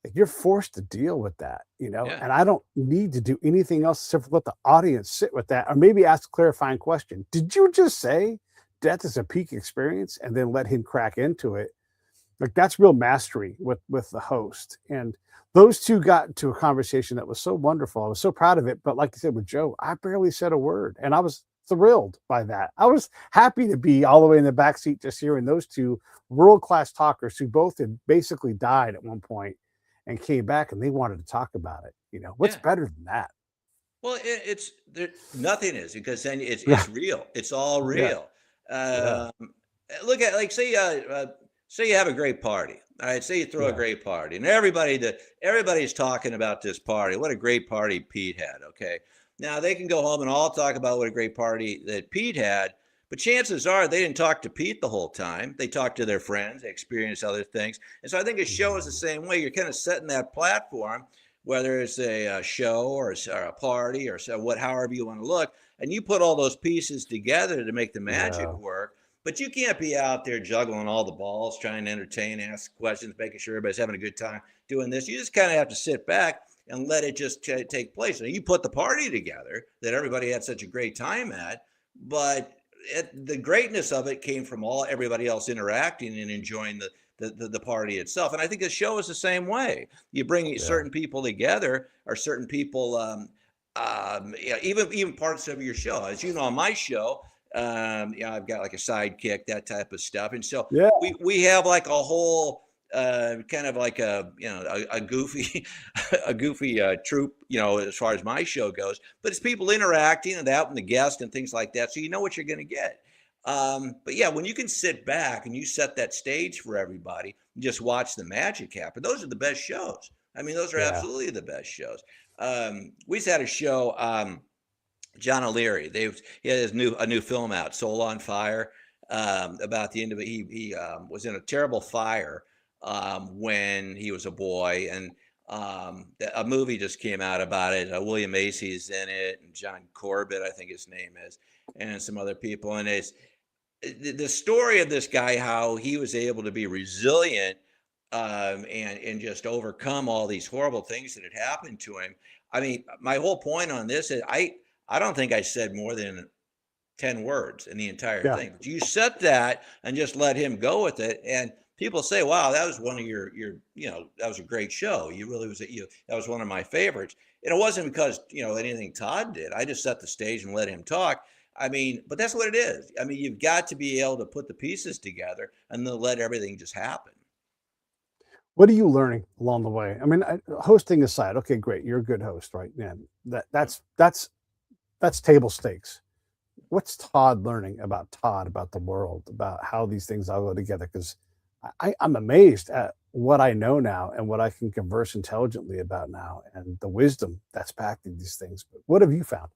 like, you're forced to deal with that, Yeah. and I don't need to do anything else except for let the audience sit with that, or maybe ask a clarifying question. Did you just say death is a peak experience? And then let him crack into it. Like, that's real mastery with the host. And those two got into a conversation that was so wonderful. I was so proud of it. But like I said with Joe, I barely said a word. And I was thrilled by that. I was happy to be all the way in the back seat just hearing those two world-class talkers who both had basically died at one point and came back and they wanted to talk about it. What's Yeah. better than that? Well, it's there, nothing is, because then Yeah. it's real. It's all Yeah. real. Yeah. Um, Look at, like, say you have a great party. All right, say you throw a Yeah. great party, and everybody's talking about this party. What a great party Pete had. Okay, now they can go home and all talk about what a great party that Pete had. But chances are they didn't talk to Pete the whole time. They talked to their friends. They experienced other things. And so I think a show is the Mhm. same way. You're kind of setting that platform, whether it's a show or a party or so, however you want to look, and you put all those pieces together to make the magic Yeah. work. But you can't be out there juggling all the balls, trying to entertain, ask questions, making sure everybody's having a good time doing this. You just kind of have to sit back and let it just take place. And you put the party together that everybody had such a great time at, but the greatness of it came from everybody else interacting and enjoying the party itself. And I think the show is the same way. You bring Yeah. certain people together, or certain people, yeah, even parts of your show. As you know, on my show, I've got like a sidekick, that type of stuff, and so Yeah. we have like a whole kind of like a goofy a goofy troop, as far as my show goes. But it's people interacting and that, and the guest and things like that, so you know what you're going to get. But yeah, when you can sit back and you set that stage for everybody and just watch the magic happen, those are the best shows. I mean, those are Yeah. absolutely the best shows. We just had a show. John O'Leary. He had a new film out, Soul on Fire, about the end of it. He was in a terrible fire when he was a boy, and a movie just came out about it. William Macy's in it, and John Corbett, I think his name is, and some other people. And it's the story of this guy, how he was able to be resilient, and just overcome all these horrible things that had happened to him. I mean, my whole point on this is I don't think I said more than 10 words in the entire Yeah. thing. But you set that and just let him go with it. And people say, wow, that was one of that was a great show. You really that was one of my favorites. And it wasn't because, anything Todd did. I just set the stage and let him talk. I mean, but that's what it is. I mean, you've got to be able to put the pieces together and then let everything just happen. What are you learning along the way? I mean, hosting aside, okay, great, you're a good host, right? Yeah, that's table stakes. What's Todd learning about Todd, about the world, about how these things all go together? Because I'm amazed at what I know now and what I can converse intelligently about now, and the wisdom that's packed in these things. But what have you found?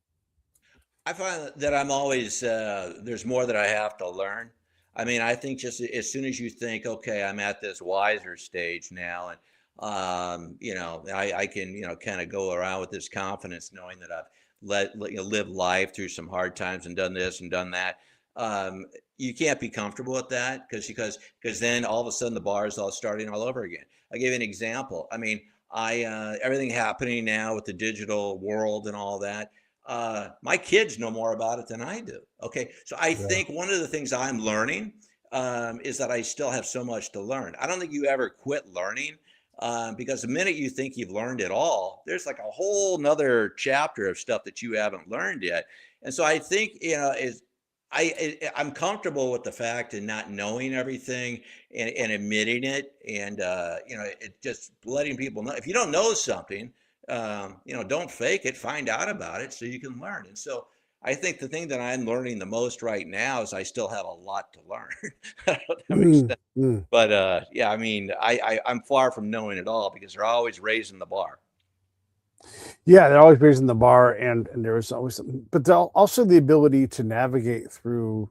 I find that I'm always there's more that I have to learn. I mean, I think just as soon as you think, okay, I'm at this wiser stage now, and I can kind of go around with this confidence, knowing that I've lived life through some hard times and done this and done that. You can't be comfortable with that because then all of a sudden the bar is all starting all over again. I'll give you an example. I mean, I everything happening now with the digital world and all that, my kids know more about it than I do. Okay. So I Yeah. think one of the things I'm learning is that I still have so much to learn. I don't think you ever quit learning, because the minute you think you've learned it all, there's like a whole nother chapter of stuff that you haven't learned yet. And so I think, I'm comfortable with the fact and not knowing everything, and admitting it, and it just letting people know if you don't know something, don't fake it, find out about it so you can learn. And so I think the thing that I'm learning the most right now is I still have a lot to learn. I don't know if that makes Mm, sense. mm. But yeah, I mean, I'm far from knowing it all because they're always raising the bar. Yeah, they're always raising the bar, and there is always something, but also the ability to navigate through.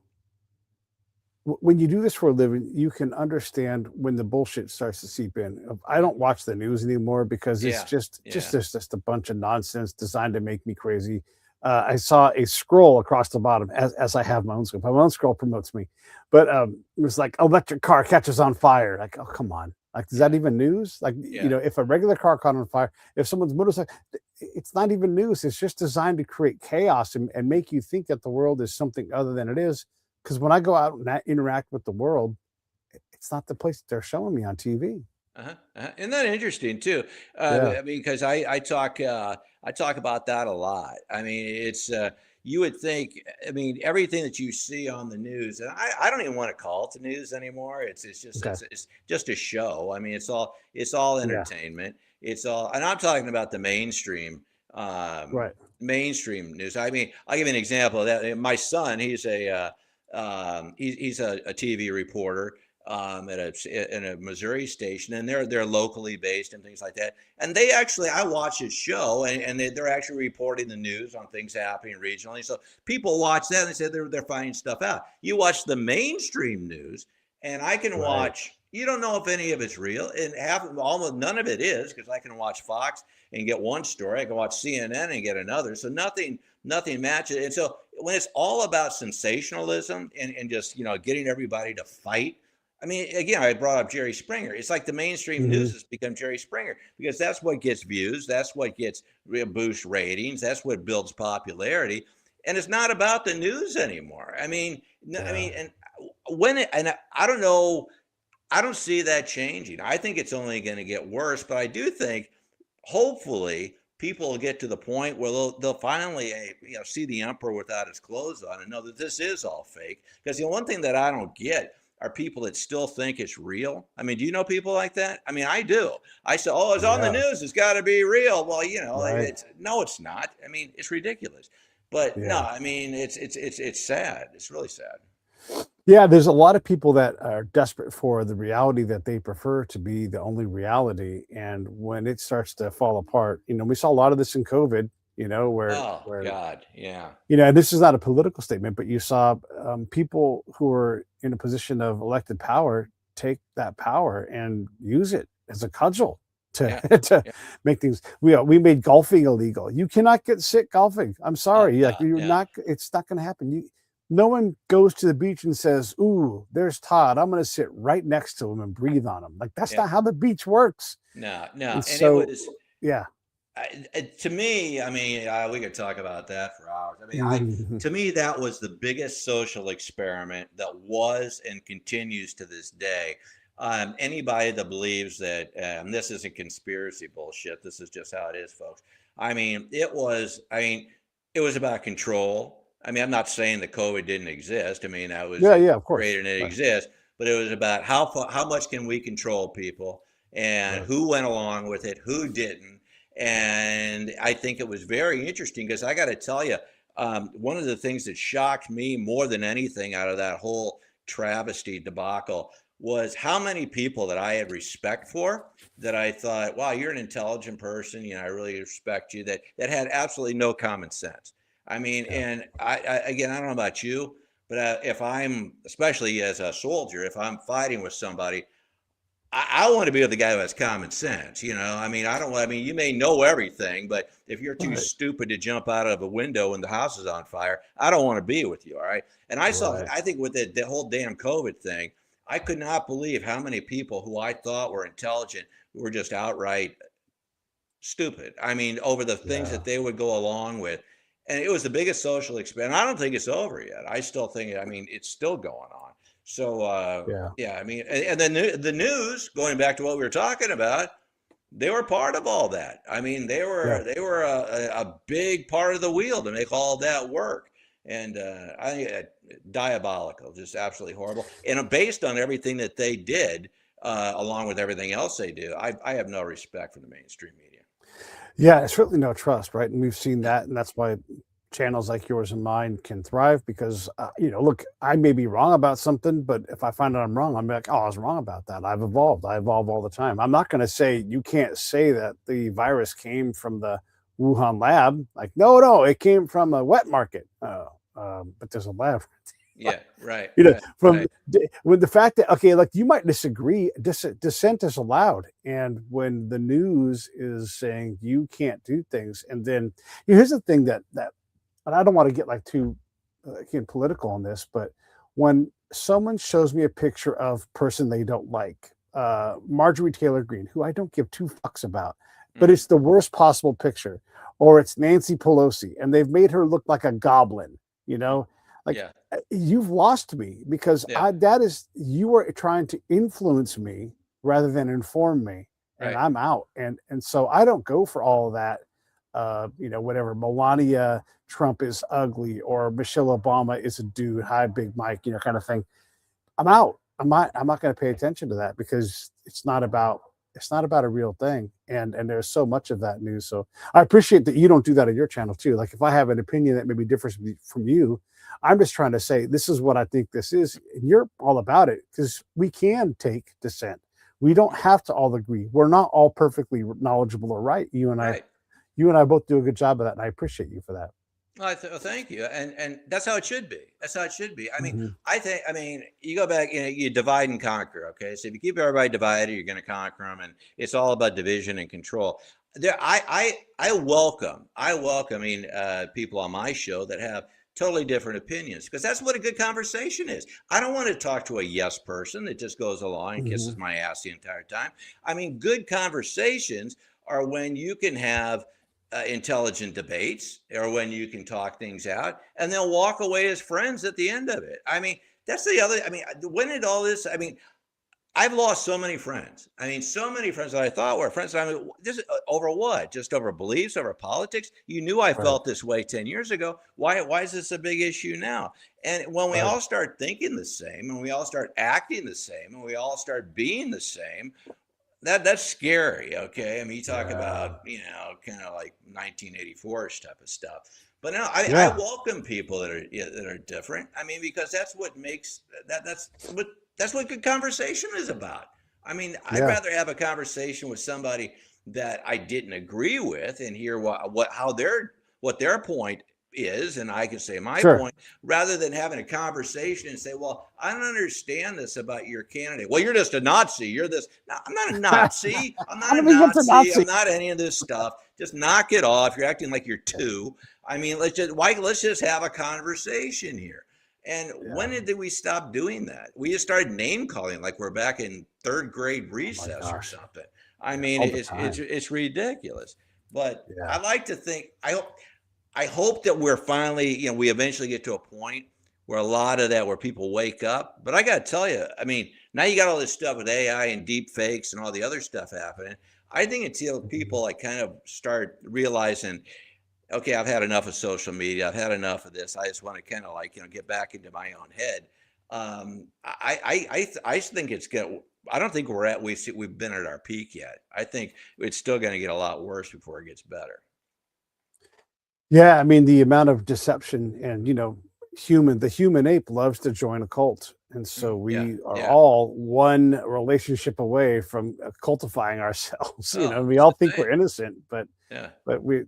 When you do this for a living, you can understand when the bullshit starts to seep in. I don't watch the news anymore because it's Yeah, just yeah, just just just a bunch of nonsense designed to make me crazy. I saw a scroll across the bottom as I have my own scroll. My own scroll promotes me, but it was like electric car catches on fire. Like, oh come on, like is that Yeah. even news? Like Yeah. if a regular car caught on fire, if someone's motorcycle, it's not even news. It's just designed to create chaos and make you think that the world is something other than it is. Because when I go out and interact with the world, it's not the place that they're showing me on TV. Uh-huh, uh-huh. Isn't that interesting too? Yeah. I mean, because I talk about that a lot. I mean, it's you would think. I mean, everything that you see on the news, and I don't even want to call it the news anymore. Okay. It's just a show. I mean, it's all Yeah. entertainment. It's all, and I'm talking about the Right. mainstream news. I mean, I'll give you an example of that. My son, he's a TV reporter at in a Missouri station, and they're locally based and things like that. And they actually, I watch his show, and they're actually reporting the news on things happening regionally. So people watch that and they say they're finding stuff out. You watch the mainstream news, and I can Right. watch. You don't know if any of it's real, and almost none of it is, because I can watch Fox and get one story. I can watch CNN and get another. So nothing matches. And so when it's all about sensationalism and just getting everybody to fight. I mean, again, I brought up Jerry Springer. It's like the mainstream Hmm. news has become Jerry Springer because that's what gets views, that's what gets boost ratings, that's what builds popularity, and it's not about the news anymore. I mean, I Yeah. mean, and when it, and I don't know, I don't see that changing. I think it's only going to get worse, but I do think, hopefully, people will get to the point where they'll finally see the emperor without his clothes on and know that this is all fake. Because the one thing that I don't get are people that still think it's real. I mean, do you know people like that? I mean, I do. I say, oh, it's on the Yeah. news. It's got to be real. Well, Right. it's no, it's not. I mean, it's ridiculous. But no, Yeah. I mean, it's sad. It's really sad. Yeah, there's a lot of people that are desperate for the reality that they prefer to be the only reality, and when it starts to fall apart, we saw a lot of this in COVID, Oh where God, yeah, and this is not a political statement, but you saw people who are in a position of elected power take that power and use it as a cudgel to yeah, to yeah. make things. We made golfing illegal. You cannot get sick golfing. I'm sorry, like you're Yeah. not. It's not going to happen. No one goes to the beach and says, "Ooh, there's Todd. I'm going to sit right next to him and breathe on him." Like that's Yeah. not how the beach works. No, no, And and it so, was yeah. to me. I mean, we could talk about that for hours. I mean, I Mhm. to me that was the biggest social experiment that was and continues to this day. Anybody that believes that this isn't conspiracy bullshit, this is just how it is, folks. I mean, it was. I mean, it was about control. I mean, I'm not saying that COVID didn't exist. I mean, that was Yeah, yeah, of course. created and it Right, exists, but it was about how much can we control people and right. who went along with it, who didn't. And I think it was very interesting because I got to tell you, one of the things that shocked me more than anything out of that whole travesty debacle was how many people that I had respect for, that I thought, wow, you're an intelligent person. I really respect you, that had absolutely no common sense. I mean, Yeah. and again, I don't know about you, but if I'm, especially as a soldier, if I'm fighting with somebody, I want to be with the guy who has common sense. I mean, I don't want, I mean, you may know everything, but if you're too Right, stupid to jump out of a window when the house is on fire, I don't want to be with you. All right. And right. I think with the whole damn COVID thing, I could not believe how many people who I thought were intelligent were just outright stupid. I mean, over the things Yeah, that they would go along with. And it was the biggest social experiment. I don't think it's over yet. I still think, I mean, it's still going on. So, yeah, yeah, I mean, and then the news, going back to what we were talking about, they were part of all that. I mean, yeah. they were a big part of the wheel to make all that work. And I think diabolical, just absolutely horrible. And based on everything that they did, along with everything else they do, I have no respect for the mainstream media. Yeah, it's certainly no trust, right? And we've seen that, and that's why channels like yours and mine can thrive because, look, I may be wrong about something, but if I find out I'm wrong, I'm like, oh, I was wrong about that. I've evolved. I evolve all the time. I'm not going to say you can't say that the virus came from the Wuhan lab. Like, no, no, it came from a wet market. Oh, but there's a lab. Yeah, right, From right. with the fact that okay, like you might disagree, dissent is allowed, and when the news is saying you can't do things, and then here's the thing that and I don't want to get like too again political on this, but when someone shows me a picture of person they don't like, Marjorie Taylor Greene, who I don't give two fucks about, but Mm, it's the worst possible picture, or it's Nancy Pelosi, and they've made her look like a goblin, you mm, know, like yeah, you've lost me because yeah, I that is you are trying to influence me rather than inform me, and right. I'm out, and so I don't go for all of that. Whatever Melania Trump is ugly or Michelle Obama is a dude, hi Big Mike, kind of thing. I'm out. I'm not going to pay attention to that because it's not about a real thing. And there's so much of that news. So I appreciate that you don't do that on your channel too. Like if I have an opinion that maybe differs from you, I'm just trying to say this is what I think this is, and you're all about it because we can take dissent. We don't have to all agree. We're not all perfectly knowledgeable or right. Right. You and I both do a good job of that, and I appreciate you for that. Well, thank you, and that's how it should be. That's how it should be. I mean, Mhm. I mean, you go back, you divide and conquer. Okay, so if you keep everybody divided, you're going to conquer them, and it's all about division and control. I welcome, I mean, people on my show that have totally different opinions because that's what a good conversation is. I don't want to talk to a yes person that just goes along and kisses Mhm. my ass the entire time. I mean, good conversations are when you can have intelligent debates or when you can talk things out and they'll walk away as friends at the end of it. I mean, that's the other, I mean, when did all this, I mean, I've lost so many friends. I mean, so many friends that I thought were friends. I mean, this is over what? Just over beliefs, over politics? You knew I Right. felt this way 10 years ago. Why is this a big issue now? And when we Right. all start thinking the same and we all start acting the same and we all start being the same, that's scary. Okay, I mean, you talk Yeah. about kind of like 1984 type of stuff. But no, I Yeah. welcome people that are that are different. I mean, because that's what makes that's what good conversation is about. I mean, I'd Yeah. rather have a conversation with somebody that I didn't agree with and hear what their point is, and I can say my Sure. point rather than having a conversation and say, well, I don't understand this about your candidate. Well, you're just a Nazi. You're this. No, I'm not a Nazi. I'm I not a don't think it's a Nazi. Nazi. I'm not any of this stuff. Just knock it off. You're acting like you're two. I mean, let's just have a conversation here. And Yeah. when did we stop doing that? We just started name calling like we're back in third grade Oh my recess or gosh. something. I Yeah. mean, All the it's time. it's ridiculous. But Yeah. I like to think I hope that we're finally, we eventually get to a point where a lot of that, where people wake up. But I got to tell you, I mean, now you got all this stuff with AI and deep fakes and all the other stuff happening. I think until Mhm. people like kind of start realizing, okay, I've had enough of social media. I've had enough of this. I just want to kind of like, get back into my own head. I think it's going. I don't think we've been at our peak yet. I think it's still going to get a lot worse before it gets better. Yeah, I mean, the amount of deception and, the human ape loves to join a cult. And so Yeah, we are yeah. all one relationship away from cultifying ourselves, Oh, we it's all the think same. we're innocent, but Yeah,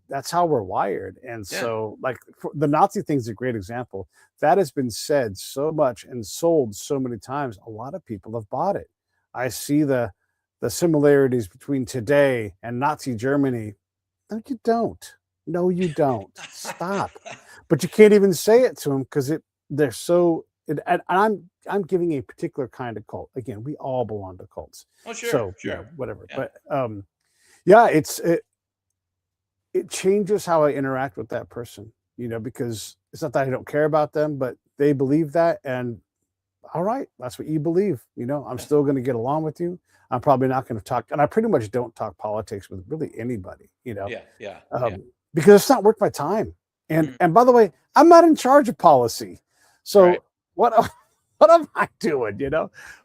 that's how we're wired. And yeah. so like the Nazi thing's a great example. That has been said so much and sold so many times. A lot of people have bought it. I see the similarities between today and Nazi Germany. No, you don't. No, you don't. Stop. But you can't even say it to them because they're so. And I'm giving a particular kind of cult. Again, we all belong to cults, Oh, sure, so sure. whatever. Yeah, But yeah, it changes how I interact with that person. Because it's not that I don't care about them, but they believe that, and all right, that's what you believe. I'm yeah, still going to get along with you. I'm probably not going to talk, and I pretty much don't talk politics with really anybody. yeah, yeah, yeah. Um, because it's not worth my time. And Mm, and by the way, I'm not in charge of policy. right, So what what am I doing?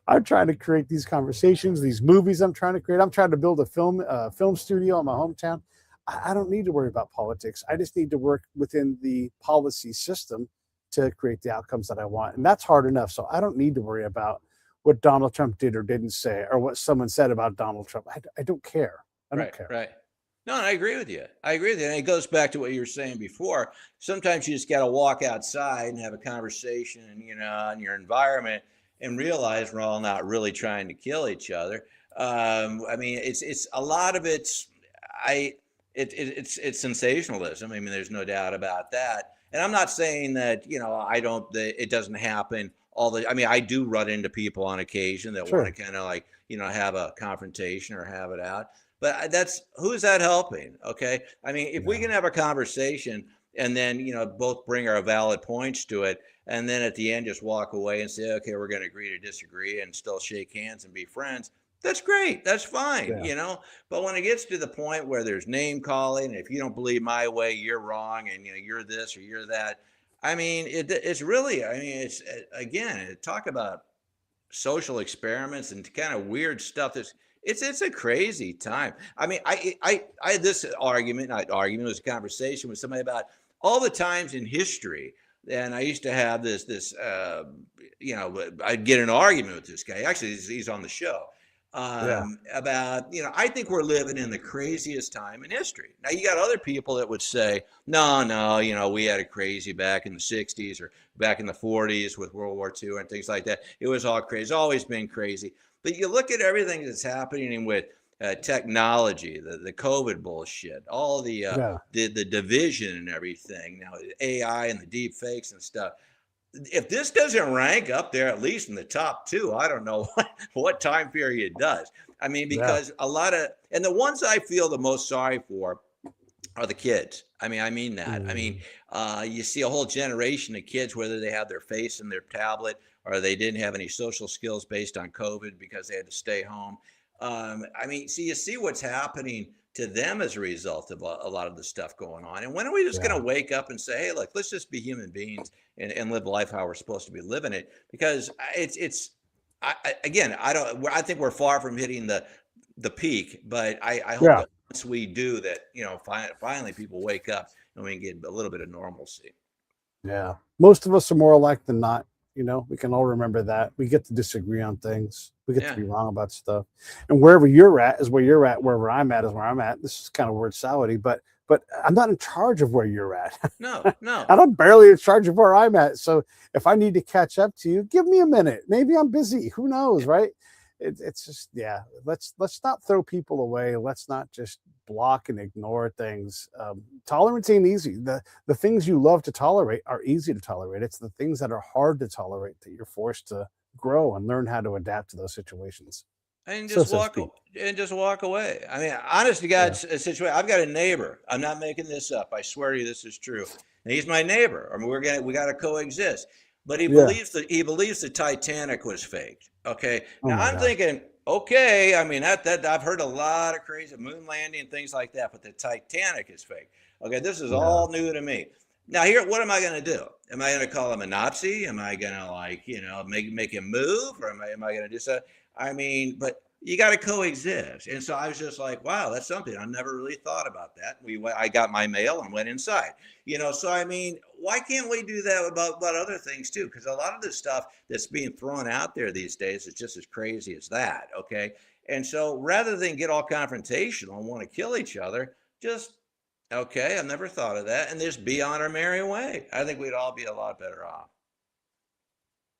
I'm trying to create these conversations, these movies I'm trying to create. I'm trying to build a film studio in my hometown. I don't need to worry about politics. I just need to work within the policy system to create the outcomes that I want. And that's hard enough. So I don't need to worry about what Donald Trump did or didn't say or what someone said about Donald Trump. I don't care. I don't right, care. right. No, and I agree with you. I agree with you. And it goes back to what you were saying before. Sometimes you just got to walk outside and have a conversation, in your environment and realize we're all not really trying to kill each other. I mean, it's a lot of I, it's sensationalism. I mean, there's no doubt about that. And I'm not saying that, I don't, that it doesn't happen all the, I mean, I do run into people on occasion that want to Sure. kind of like, have a confrontation or have it out. But who's that helping? Okay. I mean, if we Yeah. can have a conversation and then, both bring our valid points to it, and then at the end just walk away and say, okay, we're going to agree to disagree and still shake hands and be friends. That's great. That's fine, Yeah. But when it gets to the point where there's name calling, and if you don't believe my way, you're wrong, and you're this or you're that. I mean, it's really. I mean, it's again, talk about social experiments and kind of weird stuff. It's a crazy time. I mean, I had this argument, not argument, it was a conversation with somebody about all the times in history. And I used to have I'd get an argument with this guy. Actually, he's on the show, Yeah. about, I think we're living in the craziest time in history. Now, you got other people that would say, no, we had it crazy back in the 60s or back in the 40s with World War II and things like that. It was all crazy. It's always been crazy. But you look at everything that's happening with technology, the COVID bullshit, all Yeah. the division and everything. Now, AI and the deep fakes and stuff. If this doesn't rank up there, at least in the top two, I don't know what time period does. I mean, Yeah. because and the ones I feel the most sorry for are the kids. I mean that. I mean, Mhm. you see a whole generation of kids, whether they have their face in their tablet or they didn't have any social skills based on COVID because they had to stay home. I mean, you see what's happening to them as a result of a lot of the stuff going on. And when are we just going Yeah. to wake up and say, hey, look, let's just be human beings and live life how we're supposed to be living it? Because again, I think we're far from hitting the peak, but I hope Yeah. that once we do that, finally people wake up and we can get a little bit of normalcy. Yeah. Most of us are more alike than not. We can all remember that. We get to disagree on things. We get to Yeah. be wrong about stuff. And wherever you're at is where you're at. Wherever I'm at is where I'm at. This is kind of word salady, but I'm not in charge of where you're at. No, no. And I'm barely in charge of where I'm at. So if I need to catch up to you, give me a minute. Maybe I'm busy. Who knows, Yeah. right? It's just, yeah. Let's not throw people away. Let's not just block and ignore things. Tolerance ain't easy. The things you love to tolerate are easy to tolerate. It's the things that are hard to tolerate that you're forced to grow and learn how to adapt to those situations. And So just so to walk speak. and just walk away. I mean, honest to Yeah. God, a situation. I've got a neighbor. I'm not making this up. I swear to you, this is true. And he's my neighbor. I mean, we got to coexist. But Yeah. he believes the Titanic was faked. Okay. Oh Now my I'm gosh. thinking, okay. I mean, that I've heard a lot of crazy moon landing and things like that, but the Titanic is fake. Okay, this is Yeah. all new to me. Now, here, what am I going to do? Am I going to call him a Nazi? Am I going to make him move, or am I going to do so? I mean, but you got to coexist. And so I was just like, wow, that's something I never really thought about that. I got my mail and went inside, So I mean, why can't we do that about other things too? Because a lot of the stuff that's being thrown out there these days is just as crazy as that. Okay. And so rather than get all confrontational and want to kill each other, just, okay, I've never thought of that. And just be on our merry way. I think we'd all be a lot better off.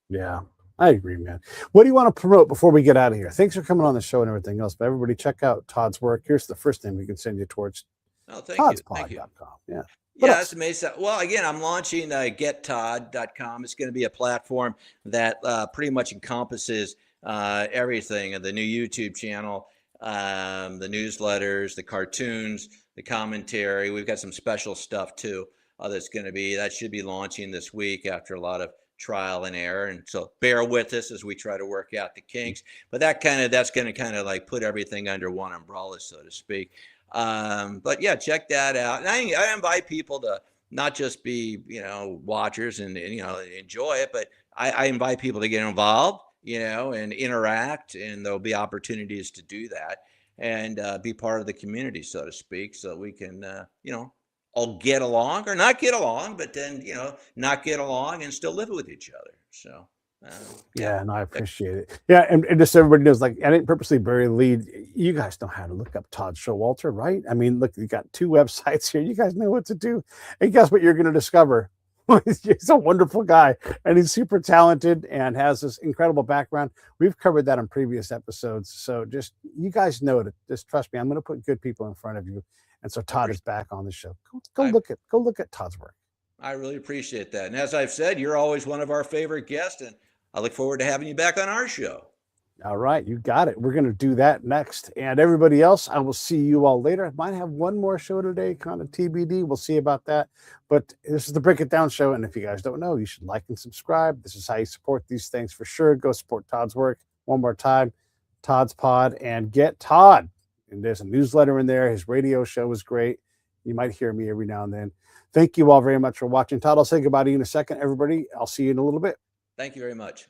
Yeah, I agree, man. What do you want to promote before we get out of here? Thanks for coming on the show and everything else. But everybody, check out Todd's work. Here's the first thing we can send you towards Oh, thank you. Thank you. toddspod.com. Yeah. What Yeah, that's else? amazing. Well, again, I'm launching gettodd.com. It's going to be a platform that pretty much encompasses everything, the new YouTube channel, the newsletters, the cartoons, the commentary. We've got some special stuff too that should be launching this week after a lot of trial and error. And so bear with us as we try to work out the kinks. But that's going to kind of like put everything under one umbrella, so to speak. But yeah, check that out. And I invite people to not just be, watchers and enjoy it, but I invite people to get involved, and interact, and there'll be opportunities to do that and be part of the community, so to speak, so we can, all get along or not get along, but then, not get along and still live with each other. So, yeah. Yeah, and I appreciate it. Yeah, and just so everybody knows, like, I didn't purposely bury the lead. You guys know how to look up Todd Schowalter, right? I mean, look, you got 2 websites here. You guys know what to do. And guess what you're going to discover? He's a wonderful guy, and he's super talented and has this incredible background. We've covered that on previous episodes. So just, you guys know it. Just trust me. I'm going to put good people in front of you. And so I Todd is appreciate back on the show. I, Go look at Todd's work. I really appreciate that. And as I've said, you're always one of our favorite guests, and I look forward to having you back on our show. All right, you got it. We're going to do that next. And everybody else, I will see you all later. I might have one more show today, kind of TBD. We'll see about that. But this is the Break It Down show. And if you guys don't know, you should like and subscribe. This is how you support these things for sure. Go support Todd's work one more time, Todd's Pod, and get Todd. And there's a newsletter in there. His radio show is great. You might hear me every now and then. Thank you all very much for watching. Todd, I'll say goodbye to you in a second, everybody. I'll see you in a little bit. Thank you very much.